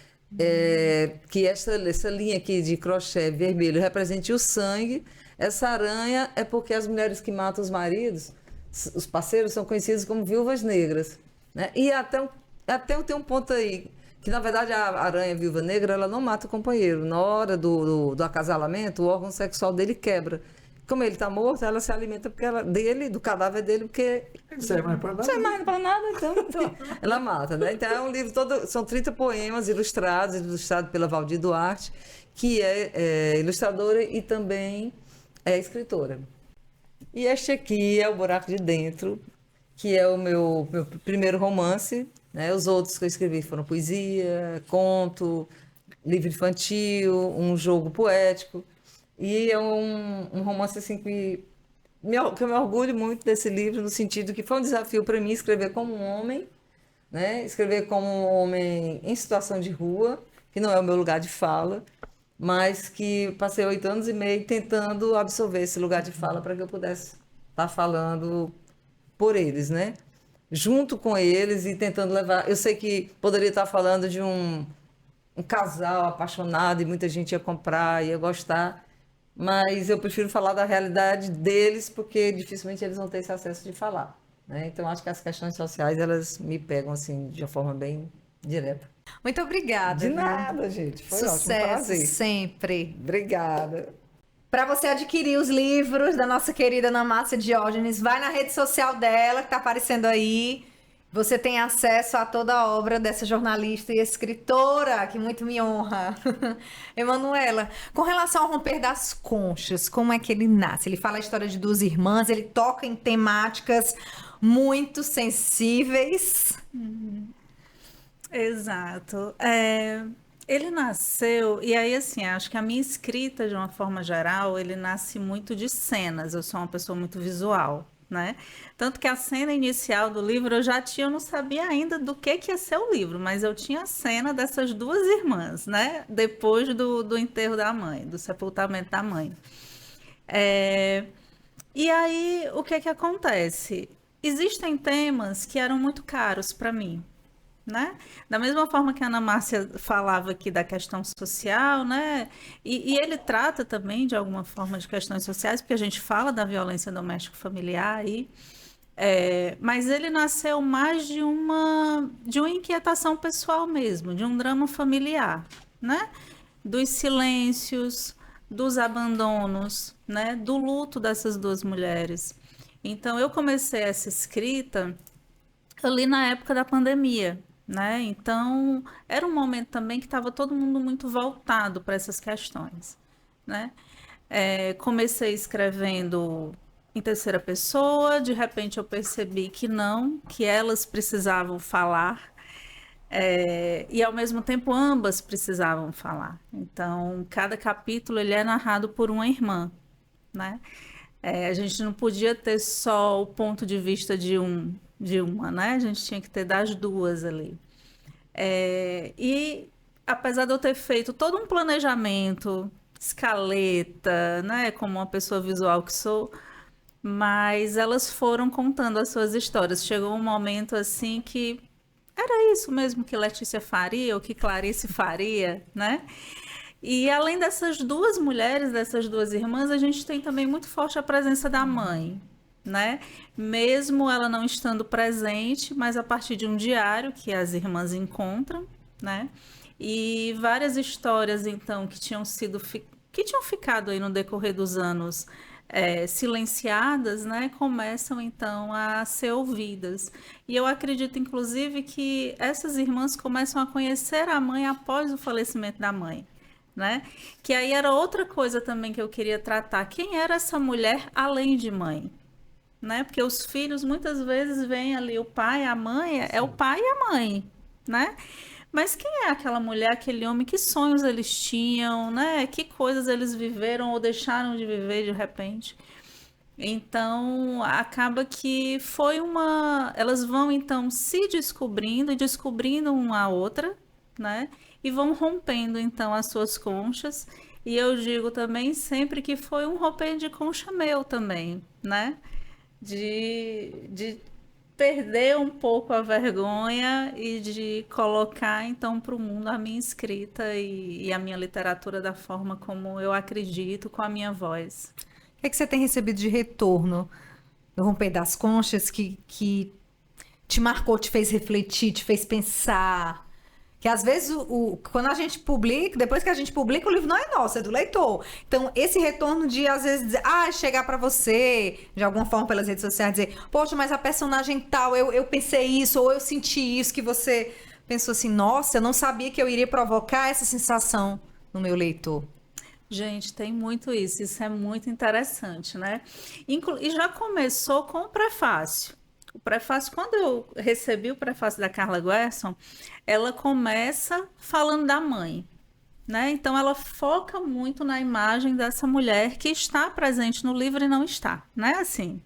que essa linha aqui de crochê vermelho represente o sangue. Essa aranha é porque as mulheres que matam os maridos, os parceiros, são conhecidas como viúvas negras, né? E até tem um ponto aí, que na verdade a aranha viúva negra, ela não mata o companheiro. Na hora do acasalamento, o órgão sexual dele quebra. Como ele está morto, ela se alimenta do cadáver dele, porque... Não serve mais para nada. Não serve mais para nada, então ela mata, né? Então é um livro todo... São 30 poemas ilustrado pela Valdir Duarte, que é ilustradora e também é escritora. E este aqui é O Buraco de Dentro, que é o meu primeiro romance, né? Os outros que eu escrevi foram poesia, conto, livro infantil, um jogo poético. E é um romance assim que que eu me orgulho muito desse livro, no sentido que foi um desafio para mim escrever como um homem, né? Escrever como um homem em situação de rua, que não é o meu lugar de fala, mas que passei 8 anos e meio tentando absorver esse lugar de fala para que eu pudesse estar falando por eles, né? Junto com eles e tentando levar. Eu sei que poderia estar falando de um casal apaixonado e muita gente ia comprar, ia gostar, mas eu prefiro falar da realidade deles porque dificilmente eles vão ter esse acesso de falar, né? Então acho que as questões sociais elas me pegam assim de uma forma bem direta. Muito obrigada. De viu? nada, gente. Foi ótimo, Sucesso prazer. sempre. Obrigada. Para você adquirir os livros da nossa querida Ana Márcia Diógenes, vai na rede social dela, que tá aparecendo aí. Você tem acesso a toda a obra dessa jornalista e escritora, que muito me honra. Emanuela, com relação ao Romper das Conchas, como é que ele nasce? Ele fala a história de 2 irmãs, ele toca em temáticas muito sensíveis. Exato. Ele nasceu, e aí assim, acho que a minha escrita, de uma forma geral, ele nasce muito de cenas. Eu sou uma pessoa muito visual, né? Tanto que a cena inicial do livro eu não sabia ainda do que ia ser o livro, mas eu tinha a cena dessas 2 irmãs, né? Depois do enterro da mãe, do sepultamento da mãe. E aí, o que acontece? Existem temas que eram muito caros para mim, né? Da mesma forma que a Ana Márcia falava aqui da questão social, né? E ele trata também de alguma forma de questões sociais, porque a gente fala da violência doméstica familiar aí, mas ele nasceu mais de uma inquietação pessoal mesmo, de um drama familiar, né? Dos silêncios, dos abandonos, né? Do luto dessas 2 mulheres. Então eu comecei essa escrita ali na época da pandemia, né? Então, era um momento também que estava todo mundo muito voltado para essas questões, né? Comecei escrevendo em terceira pessoa, de repente eu percebi que não, que elas precisavam falar, e ao mesmo tempo ambas precisavam falar. Então, cada capítulo ele é narrado por uma irmã, né? A gente não podia ter só o ponto de vista de uma, né? A gente tinha que ter das 2 ali. E apesar de eu ter feito todo um planejamento, escaleta, né? Como uma pessoa visual que sou, mas elas foram contando as suas histórias. Chegou um momento assim que era isso mesmo que Letícia faria, ou que Clarice faria, né? E além dessas 2 mulheres, dessas 2 irmãs, a gente tem também muito forte a presença da mãe, né? Mesmo ela não estando presente, mas a partir de um diário que as irmãs encontram, né? E várias histórias, então, que tinham ficado aí no decorrer dos anos silenciadas, né? Começam, então, a ser ouvidas. E eu acredito, inclusive, que essas irmãs começam a conhecer a mãe após o falecimento da mãe, né? Que aí era outra coisa também que eu queria tratar. Quem era essa mulher além de mãe? Né? Porque os filhos muitas vezes veem ali o pai, a mãe, é o pai e a mãe, né? Mas quem é aquela mulher, aquele homem, que sonhos eles tinham, né? Que coisas eles viveram ou deixaram de viver de repente? Então, acaba que elas vão então se descobrindo e descobrindo uma a outra, né? E vão rompendo então as suas conchas. E eu digo também sempre que foi um romper de concha meu também, né? De perder um pouco a vergonha e de colocar então para o mundo a minha escrita e a minha literatura da forma como eu acredito, com a minha voz. O que é que você tem recebido de retorno do Romper das Conchas que te marcou, te fez refletir, te fez pensar? Que às vezes, quando a gente publica, depois que a gente publica, o livro não é nosso, é do leitor. Então, esse retorno de, às vezes, dizer, chegar pra você, de alguma forma, pelas redes sociais, dizer, poxa, mas a personagem tal, eu pensei isso, ou eu senti isso, que você pensou assim, nossa, eu não sabia que eu iria provocar essa sensação no meu leitor. Gente, tem muito isso é muito interessante, né? E já começou com o prefácio. O prefácio, quando eu recebi o prefácio da Carla Guerson, ela começa falando da mãe, né? Então ela foca muito na imagem dessa mulher que está presente no livro e não está, né? Assim.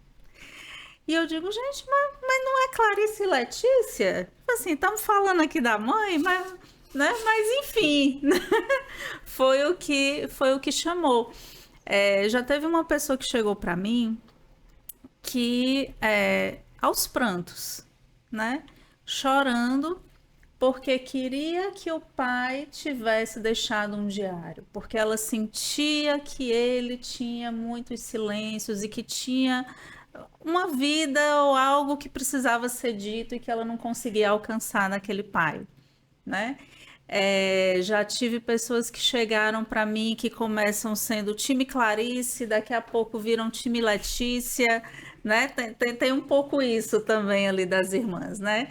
E eu digo, gente, mas não é Clarice e Letícia? Assim, estamos falando aqui da mãe, mas, né? Mas enfim, foi o que chamou. Já teve uma pessoa que chegou para mim que aos prantos, né? Chorando porque queria que o pai tivesse deixado um diário, porque ela sentia que ele tinha muitos silêncios e que tinha uma vida ou algo que precisava ser dito e que ela não conseguia alcançar naquele pai, né? Já tive pessoas que chegaram para mim que começam sendo time Clarice, daqui a pouco viram time Letícia, né? Tem um pouco isso também ali das irmãs, né?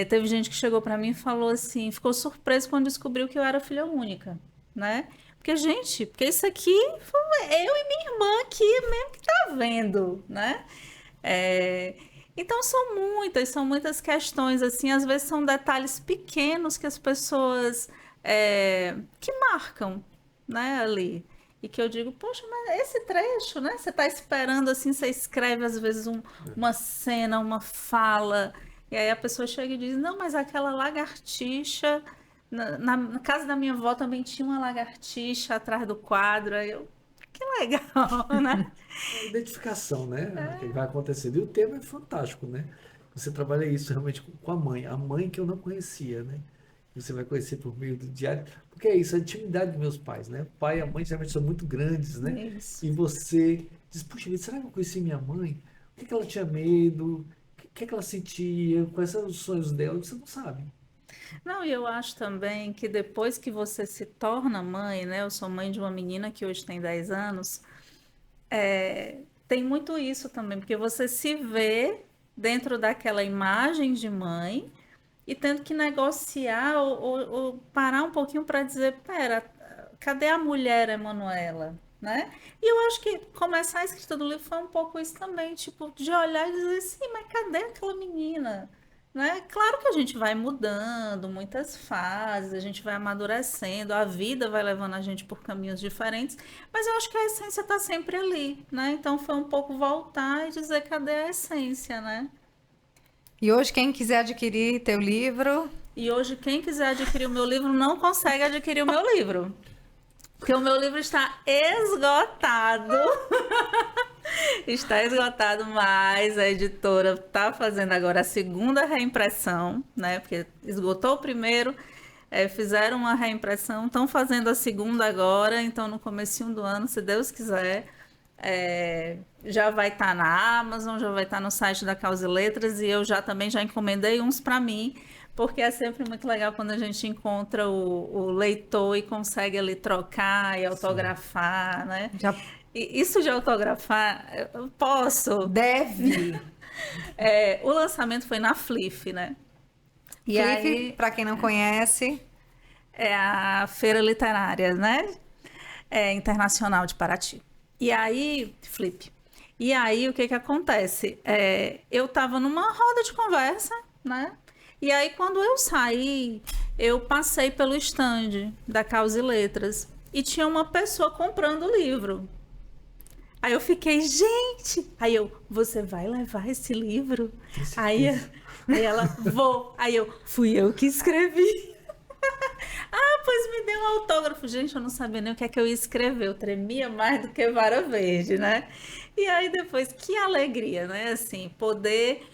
Teve gente que chegou para mim e falou assim, ficou surpreso quando descobriu que eu era filha única, né? Porque isso aqui foi eu e minha irmã aqui mesmo que tá vendo, né? Então são muitas questões, assim, às vezes são detalhes pequenos que as pessoas que marcam, né, ali. E que eu digo, poxa, mas esse trecho, né? Você tá esperando assim, você escreve às vezes uma cena, uma fala, e aí a pessoa chega e diz, não, mas aquela lagartixa, na casa da minha avó também tinha uma lagartixa atrás do quadro, aí eu, que legal, né? Identificação, né? Que vai acontecendo. E o tema é fantástico, né? Você trabalha isso realmente com a mãe que eu não conhecia, né? Você vai conhecer por meio do diário, porque é isso, a intimidade dos meus pais, né? O pai e a mãe geralmente são muito grandes, né? Isso. E você diz, puxa vida, será que eu conheci minha mãe? O que ela tinha medo? O que ela sentia? Quais eram os sonhos dela? Você não sabe. Não, e eu acho também que depois que você se torna mãe, né? Eu sou mãe de uma menina que hoje tem 10 anos, tem muito isso também, porque você se vê dentro daquela imagem de mãe e tendo que negociar ou parar um pouquinho para dizer, pera, cadê a mulher Emanuela, né? E eu acho que começar a escrita do livro foi um pouco isso também, tipo, de olhar e dizer, sim, mas cadê aquela menina? Né? Claro que a gente vai mudando, muitas fases, a gente vai amadurecendo, a vida vai levando a gente por caminhos diferentes, mas eu acho que a essência está sempre ali, né? Então foi um pouco voltar e dizer cadê a essência, né? E hoje, quem quiser adquirir teu livro, E hoje, quem quiser adquirir o meu livro não consegue adquirir o meu livro. Porque o meu livro está esgotado. Está esgotado, mas a editora está fazendo agora a segunda reimpressão, né? Porque esgotou o primeiro, fizeram uma reimpressão, estão fazendo a segunda agora, então no comecinho do ano, se Deus quiser, já vai estar na Amazon, já vai estar no site da Causa e Letras, e eu também já encomendei uns para mim, porque é sempre muito legal quando a gente encontra o leitor e consegue ali trocar e autografar, né? E isso de autografar, eu posso. deve. O lançamento foi na Flip, né? E Flip, aí para quem não conhece, é a feira literária, né? Internacional de Paraty. E aí, Flip. E aí, o que acontece? Eu estava numa roda de conversa, né? E aí, quando eu saí, eu passei pelo stand da Causa e Letras e tinha uma pessoa comprando o livro. Aí eu fiquei, gente! Aí você vai levar esse livro? Aí ela, vou. Aí fui eu que escrevi. Pois me deu um autógrafo. Gente, eu não sabia nem o que é que eu ia escrever. Eu tremia mais do que vara verde, né? E aí depois, que alegria, né? Assim, poder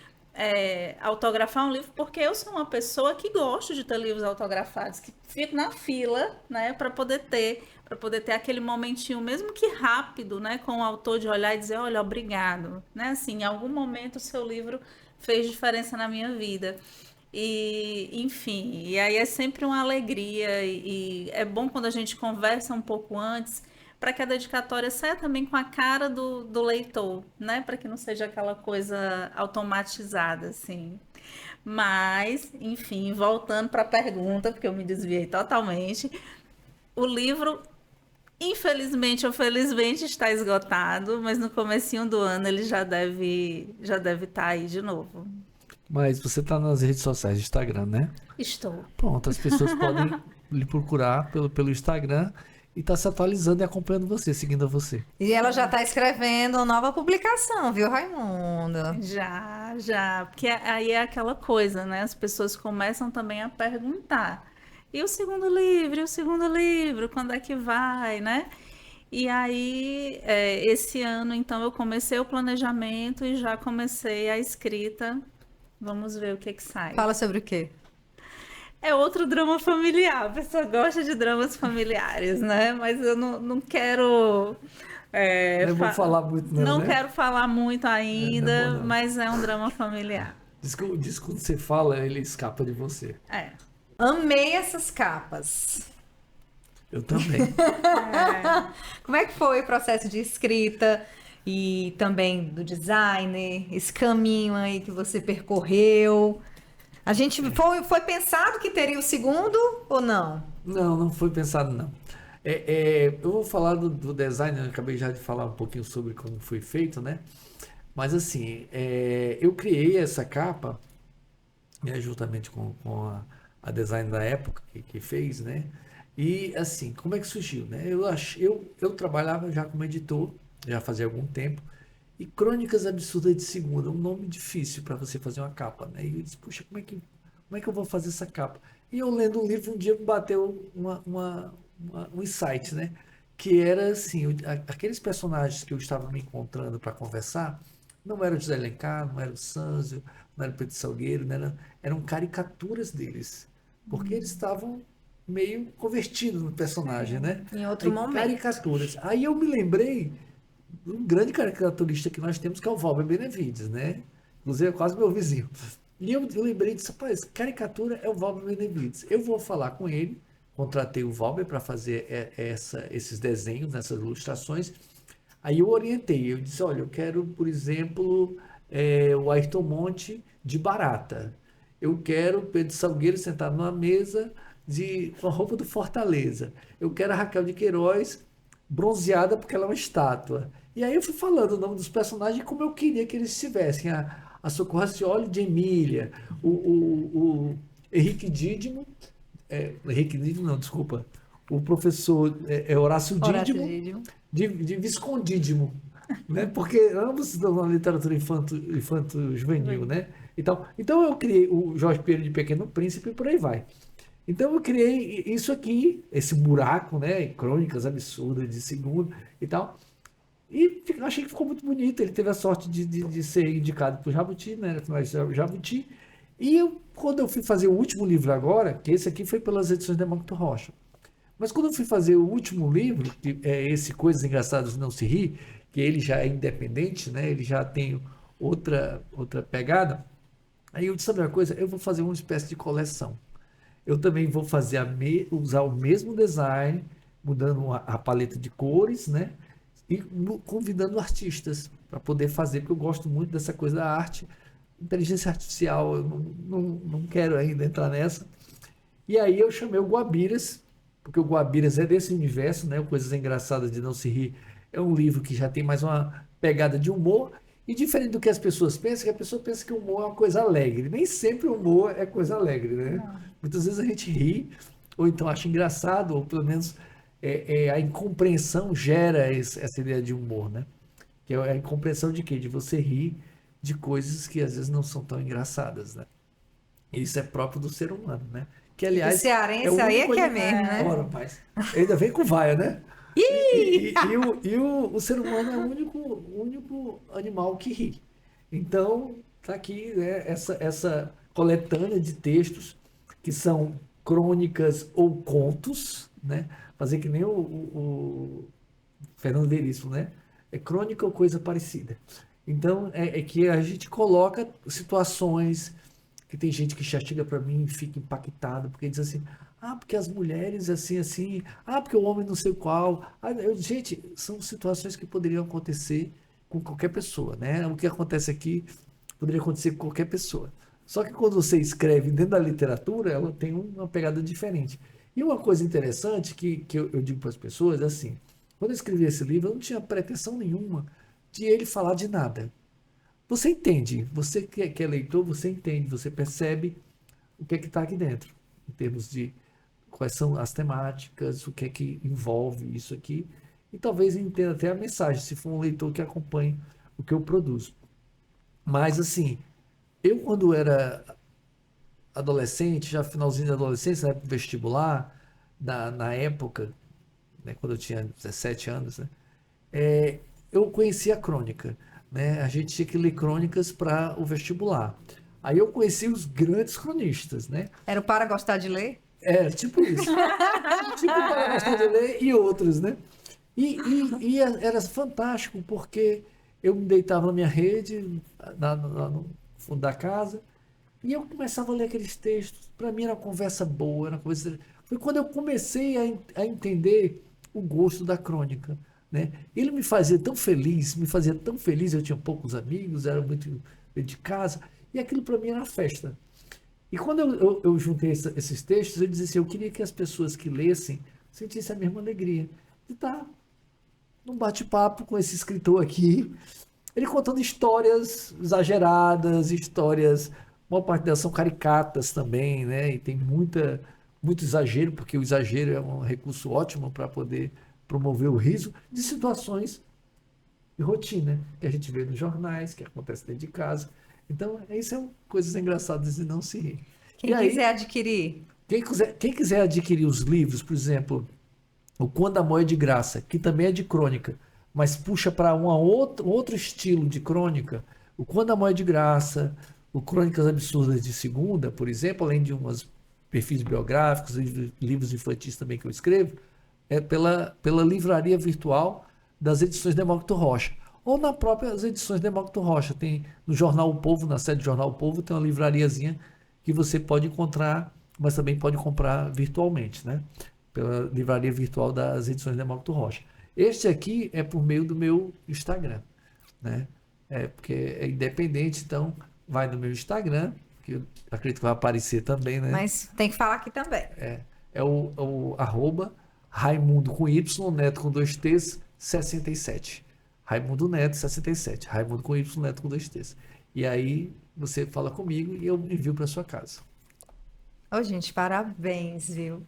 autografar um livro, porque eu sou uma pessoa que gosto de ter livros autografados, que fico na fila, né? Para poder ter aquele momentinho, mesmo que rápido, né? Com o autor, de olhar e dizer, olha, obrigado. Né? Assim, em algum momento o seu livro fez diferença na minha vida. E, enfim, e aí é sempre uma alegria e é bom quando a gente conversa um pouco antes, para que a dedicatória saia também com a cara do leitor, né? Para que não seja aquela coisa automatizada, assim. Mas, enfim, voltando para a pergunta, porque eu me desviei totalmente, o livro, infelizmente ou felizmente, está esgotado, mas no comecinho do ano ele já deve estar aí de novo. Mas você está nas redes sociais, Instagram, né? Estou. Pronto, as pessoas podem lhe procurar pelo Instagram e tá se atualizando e acompanhando você, seguindo você. E ela já está escrevendo uma nova publicação, viu, Raimunda? Já, porque aí é aquela coisa, né? As pessoas começam também a perguntar. E o segundo livro? E o segundo livro? Quando é que vai, né? E aí, esse ano, então, eu comecei o planejamento e já comecei a escrita. Vamos ver o que que sai. Fala sobre o quê? É outro drama familiar. A pessoa gosta de dramas familiares, né? Mas eu não quero. Não vou falar muito, Não né? quero falar muito não é ainda, bom, não. mas é um drama familiar. Diz que quando você fala, ele escapa de você. É. Amei essas capas. Eu também. Como é que foi o processo de escrita e também do design, esse caminho aí que você percorreu? A gente foi pensado que teria o segundo ou não? Não foi pensado, não. Eu vou falar do design, eu acabei já de falar um pouquinho sobre como foi feito, né? Mas assim, eu criei essa capa, né, juntamente com a design da época que fez, né? E assim, como é que surgiu, né? Eu trabalhava já como editor, já fazia algum tempo, e Crônicas Absurdas de Segunda, um nome difícil para você fazer uma capa, né? E eu disse, puxa, como é que eu vou fazer essa capa? E eu lendo um livro, um dia me bateu um insight, né? Que era assim, aqueles personagens que eu estava me encontrando para conversar, não era o José Alencar, não era o Sanzio, não era o Pedro Salgueiro, eram caricaturas deles, porque eles estavam meio convertidos no personagem, né? Em outro momento. Caricaturas. Aí eu me lembrei de um grande caricaturista que nós temos, que é o Valber Benevides, né? Inclusive é quase meu vizinho. E eu lembrei disso, rapaz, caricatura é o Valber Benevides. Eu vou falar com ele, contratei o Valber para fazer esses desenhos, essas ilustrações. Aí eu orientei, eu disse, olha, eu quero, por exemplo, o Ayrton Monte de Barata. Eu quero o Pedro Salgueiro sentado numa mesa com a roupa do Fortaleza. Eu quero a Raquel de Queiroz bronzeada porque ela é uma estátua. E aí eu fui falando o nome dos personagens como eu queria que eles estivessem. A Socorro Racioli de Emília, o Henrique Dídimo, Henrique Dídimo não, desculpa, o professor Horácio Dídimo, de Viscondídimo, né? Porque ambos estão na literatura infanto-juvenil, né? Então eu criei o Jorge Pedro de Pequeno Príncipe e por aí vai. Então eu criei isso aqui, esse buraco, né? Crônicas Absurdas de Segundo e tal. E achei que ficou muito bonito. Ele teve a sorte de ser indicado para o Jabuti, né? Jabuti. E quando eu fui fazer o último livro agora, que esse aqui foi pelas edições de Demócrito Rocha. Mas quando eu fui fazer o último livro, que é esse Coisas Engraçadas Não Se Ri, que ele já é independente, né? Ele já tem outra pegada. Aí eu disse, sabe uma coisa? Eu vou fazer uma espécie de coleção. Eu também vou fazer usar o mesmo design, mudando a paleta de cores, né? E convidando artistas para poder fazer, porque eu gosto muito dessa coisa da arte. Inteligência artificial, eu não quero ainda entrar nessa. E aí eu chamei o Guabiras, porque o Guabiras é desse universo, né? Coisas Engraçadas de Não Se Rir. É um livro que já tem mais uma pegada de humor. E diferente do que as pessoas pensam, que a pessoa pensa que o humor é uma coisa alegre. Nem sempre o humor é coisa alegre, né? Não. Muitas vezes a gente ri, ou então acha engraçado, ou pelo menos a incompreensão gera essa ideia de humor, né? Que é a incompreensão de quê? De você rir de coisas que às vezes não são tão engraçadas, né? Isso é próprio do ser humano, né? Que, aliás, o cearense aí é que é mesmo, né? Ora, rapaz, ainda vem com vaia, né? E o ser humano é o único animal que ri. Então, tá aqui, né, essa coletânea de textos que são crônicas ou contos, né? Fazer que nem o Fernando Veríssimo, né? É crônica ou coisa parecida. Então, é que a gente coloca situações que tem gente que já chega para mim e fica impactado, porque diz assim, porque as mulheres assim, porque o homem não sei qual. Gente, são situações que poderiam acontecer com qualquer pessoa, né? O que acontece aqui poderia acontecer com qualquer pessoa. Só que quando você escreve dentro da literatura, ela tem uma pegada diferente. E uma coisa interessante que eu digo para as pessoas é assim, quando eu escrevi esse livro, eu não tinha pretensão nenhuma de ele falar de nada. Você entende, você que é leitor, você entende, você percebe o que está aqui dentro, em termos de quais são as temáticas, o que é que envolve isso aqui, e talvez entenda até a mensagem, se for um leitor que acompanhe o que eu produzo. Mas, assim, eu quando era adolescente, já finalzinho da adolescência, na época do vestibular, na época, né, quando eu tinha 17 anos, né, eu conhecia a crônica, né? A gente tinha que ler crônicas para o vestibular. Aí eu conheci os grandes cronistas, né? Era o Para Gostar de Ler? Tipo isso. Tipo Para Gostar de Ler e outros, né? Era fantástico, porque eu me deitava na minha rede, no fundo da casa, e eu começava a ler aqueles textos. Para mim era uma conversa boa, era uma coisa... Foi quando eu comecei a entender o gosto da crônica, né? Ele me fazia tão feliz, eu tinha poucos amigos, era muito de casa, e aquilo para mim era festa. E quando eu juntei esses textos, eu dizia assim, eu queria que as pessoas que lessem sentissem a mesma alegria de estar num bate-papo com esse escritor aqui, ele contando histórias exageradas, histórias, uma parte delas são caricatas também, né? E tem muito exagero, porque o exagero é um recurso ótimo para poder promover o riso de situações de rotina, que a gente vê nos jornais, que acontece dentro de casa. Então, isso são coisas engraçadas e não se rir. Quem quiser adquirir. Quem quiser adquirir os livros, por exemplo, o Quando Amor é de Graça, que também é de crônica, mas puxa para outro estilo de crônica, o Quando Amor é de Graça, o Crônicas Absurdas de Segunda, por exemplo, além de uns perfis biográficos, livros infantis também que eu escrevo, é pela livraria virtual das edições Demócrito Rocha. Ou nas próprias edições Demócrito Rocha. Tem no Jornal O Povo, na sede do Jornal O Povo, tem uma livrariazinha que você pode encontrar, mas também pode comprar virtualmente, né? Pela livraria virtual das edições Demócrito Rocha. Este aqui é por meio do meu Instagram, né? Porque é independente, então vai no meu Instagram, que eu acredito que vai aparecer também, né? Mas tem que falar aqui também. É o arroba Raimundo com Y, Neto com 2 T's, 67. Raimundo Neto 67. Raimundo com Y, Neto com 2 T's. E aí você fala comigo e eu envio para sua casa. Ô, gente, parabéns, viu?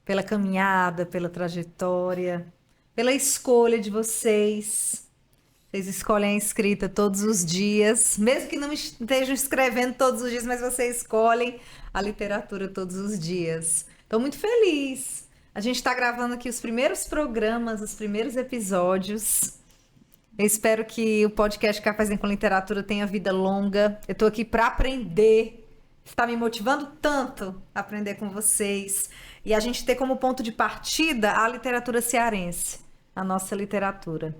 Pela caminhada, pela trajetória, pela escolha de vocês. Vocês escolhem a escrita todos os dias, mesmo que não estejam escrevendo todos os dias, mas vocês escolhem a literatura todos os dias. Estou muito feliz. A gente está gravando aqui os primeiros programas, os primeiros episódios. Eu espero que o podcast Cafézinho com Literatura tenha vida longa. Eu estou aqui para aprender. Está me motivando tanto a aprender com vocês. E a gente ter como ponto de partida a literatura cearense, a nossa literatura.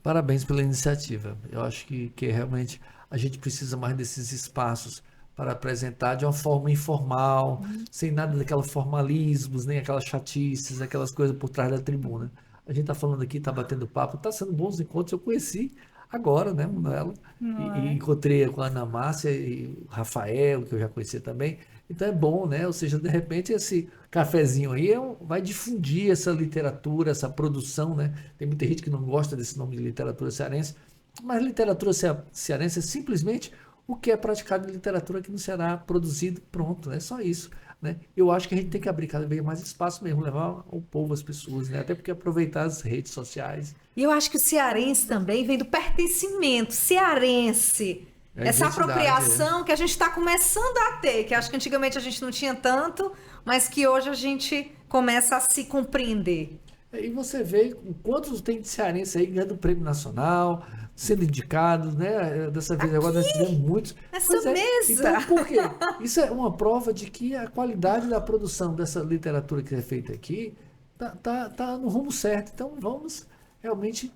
Parabéns pela iniciativa. Eu acho que realmente a gente precisa mais desses espaços para apresentar de uma forma informal, sem nada daqueles formalismos, nem aquelas chatices, aquelas coisas por trás da tribuna. A gente está falando aqui, está batendo papo, está sendo bons encontros. Eu conheci agora, né, Manuela? E encontrei com a Ana Márcia e o Rafael, que eu já conhecia também. Então é bom, né? Ou seja, de repente esse cafezinho aí vai difundir essa literatura, essa produção, né? Tem muita gente que não gosta desse nome de literatura cearense, mas literatura cearense é simplesmente o que é praticado em literatura aqui no Ceará, produzido, pronto, é só isso, né? Eu acho que a gente tem que abrir cada vez mais espaço mesmo, levar o povo, as pessoas, né? Até porque aproveitar as redes sociais. E eu acho que o cearense também vem do pertencimento cearense. Essa apropriação que a gente está começando a ter, que acho que antigamente a gente não tinha tanto, mas que hoje a gente começa a se compreender. E você vê quantos tem de cearense aí ganhando prêmio nacional, sendo indicados, né? Dessa vez agora nós tivemos muitos. Nessa mesa! Então, por quê? Isso é uma prova de que a qualidade da produção dessa literatura que é feita aqui tá no rumo certo. Então vamos realmente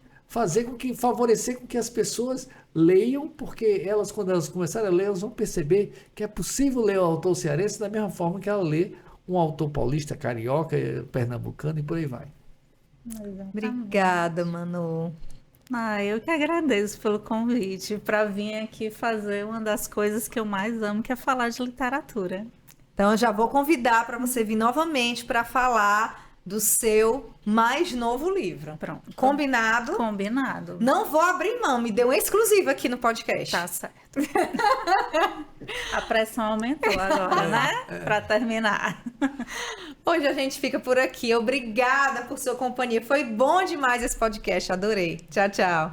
favorecer com que as pessoas leiam, porque elas, quando elas começarem a ler, elas vão perceber que é possível ler o autor cearense da mesma forma que ela lê um autor paulista, carioca, pernambucano e por aí vai. Obrigada, Manu. Eu que agradeço pelo convite para vir aqui fazer uma das coisas que eu mais amo, que é falar de literatura. Então, eu já vou convidar para você vir novamente para falar do seu mais novo livro. Pronto. Combinado? Combinado. Não vou abrir mão, me deu uma exclusiva aqui no podcast. Tá certo. A pressão aumentou agora, né? Para terminar. Hoje a gente fica por aqui. Obrigada por sua companhia. Foi bom demais esse podcast, adorei. Tchau, tchau.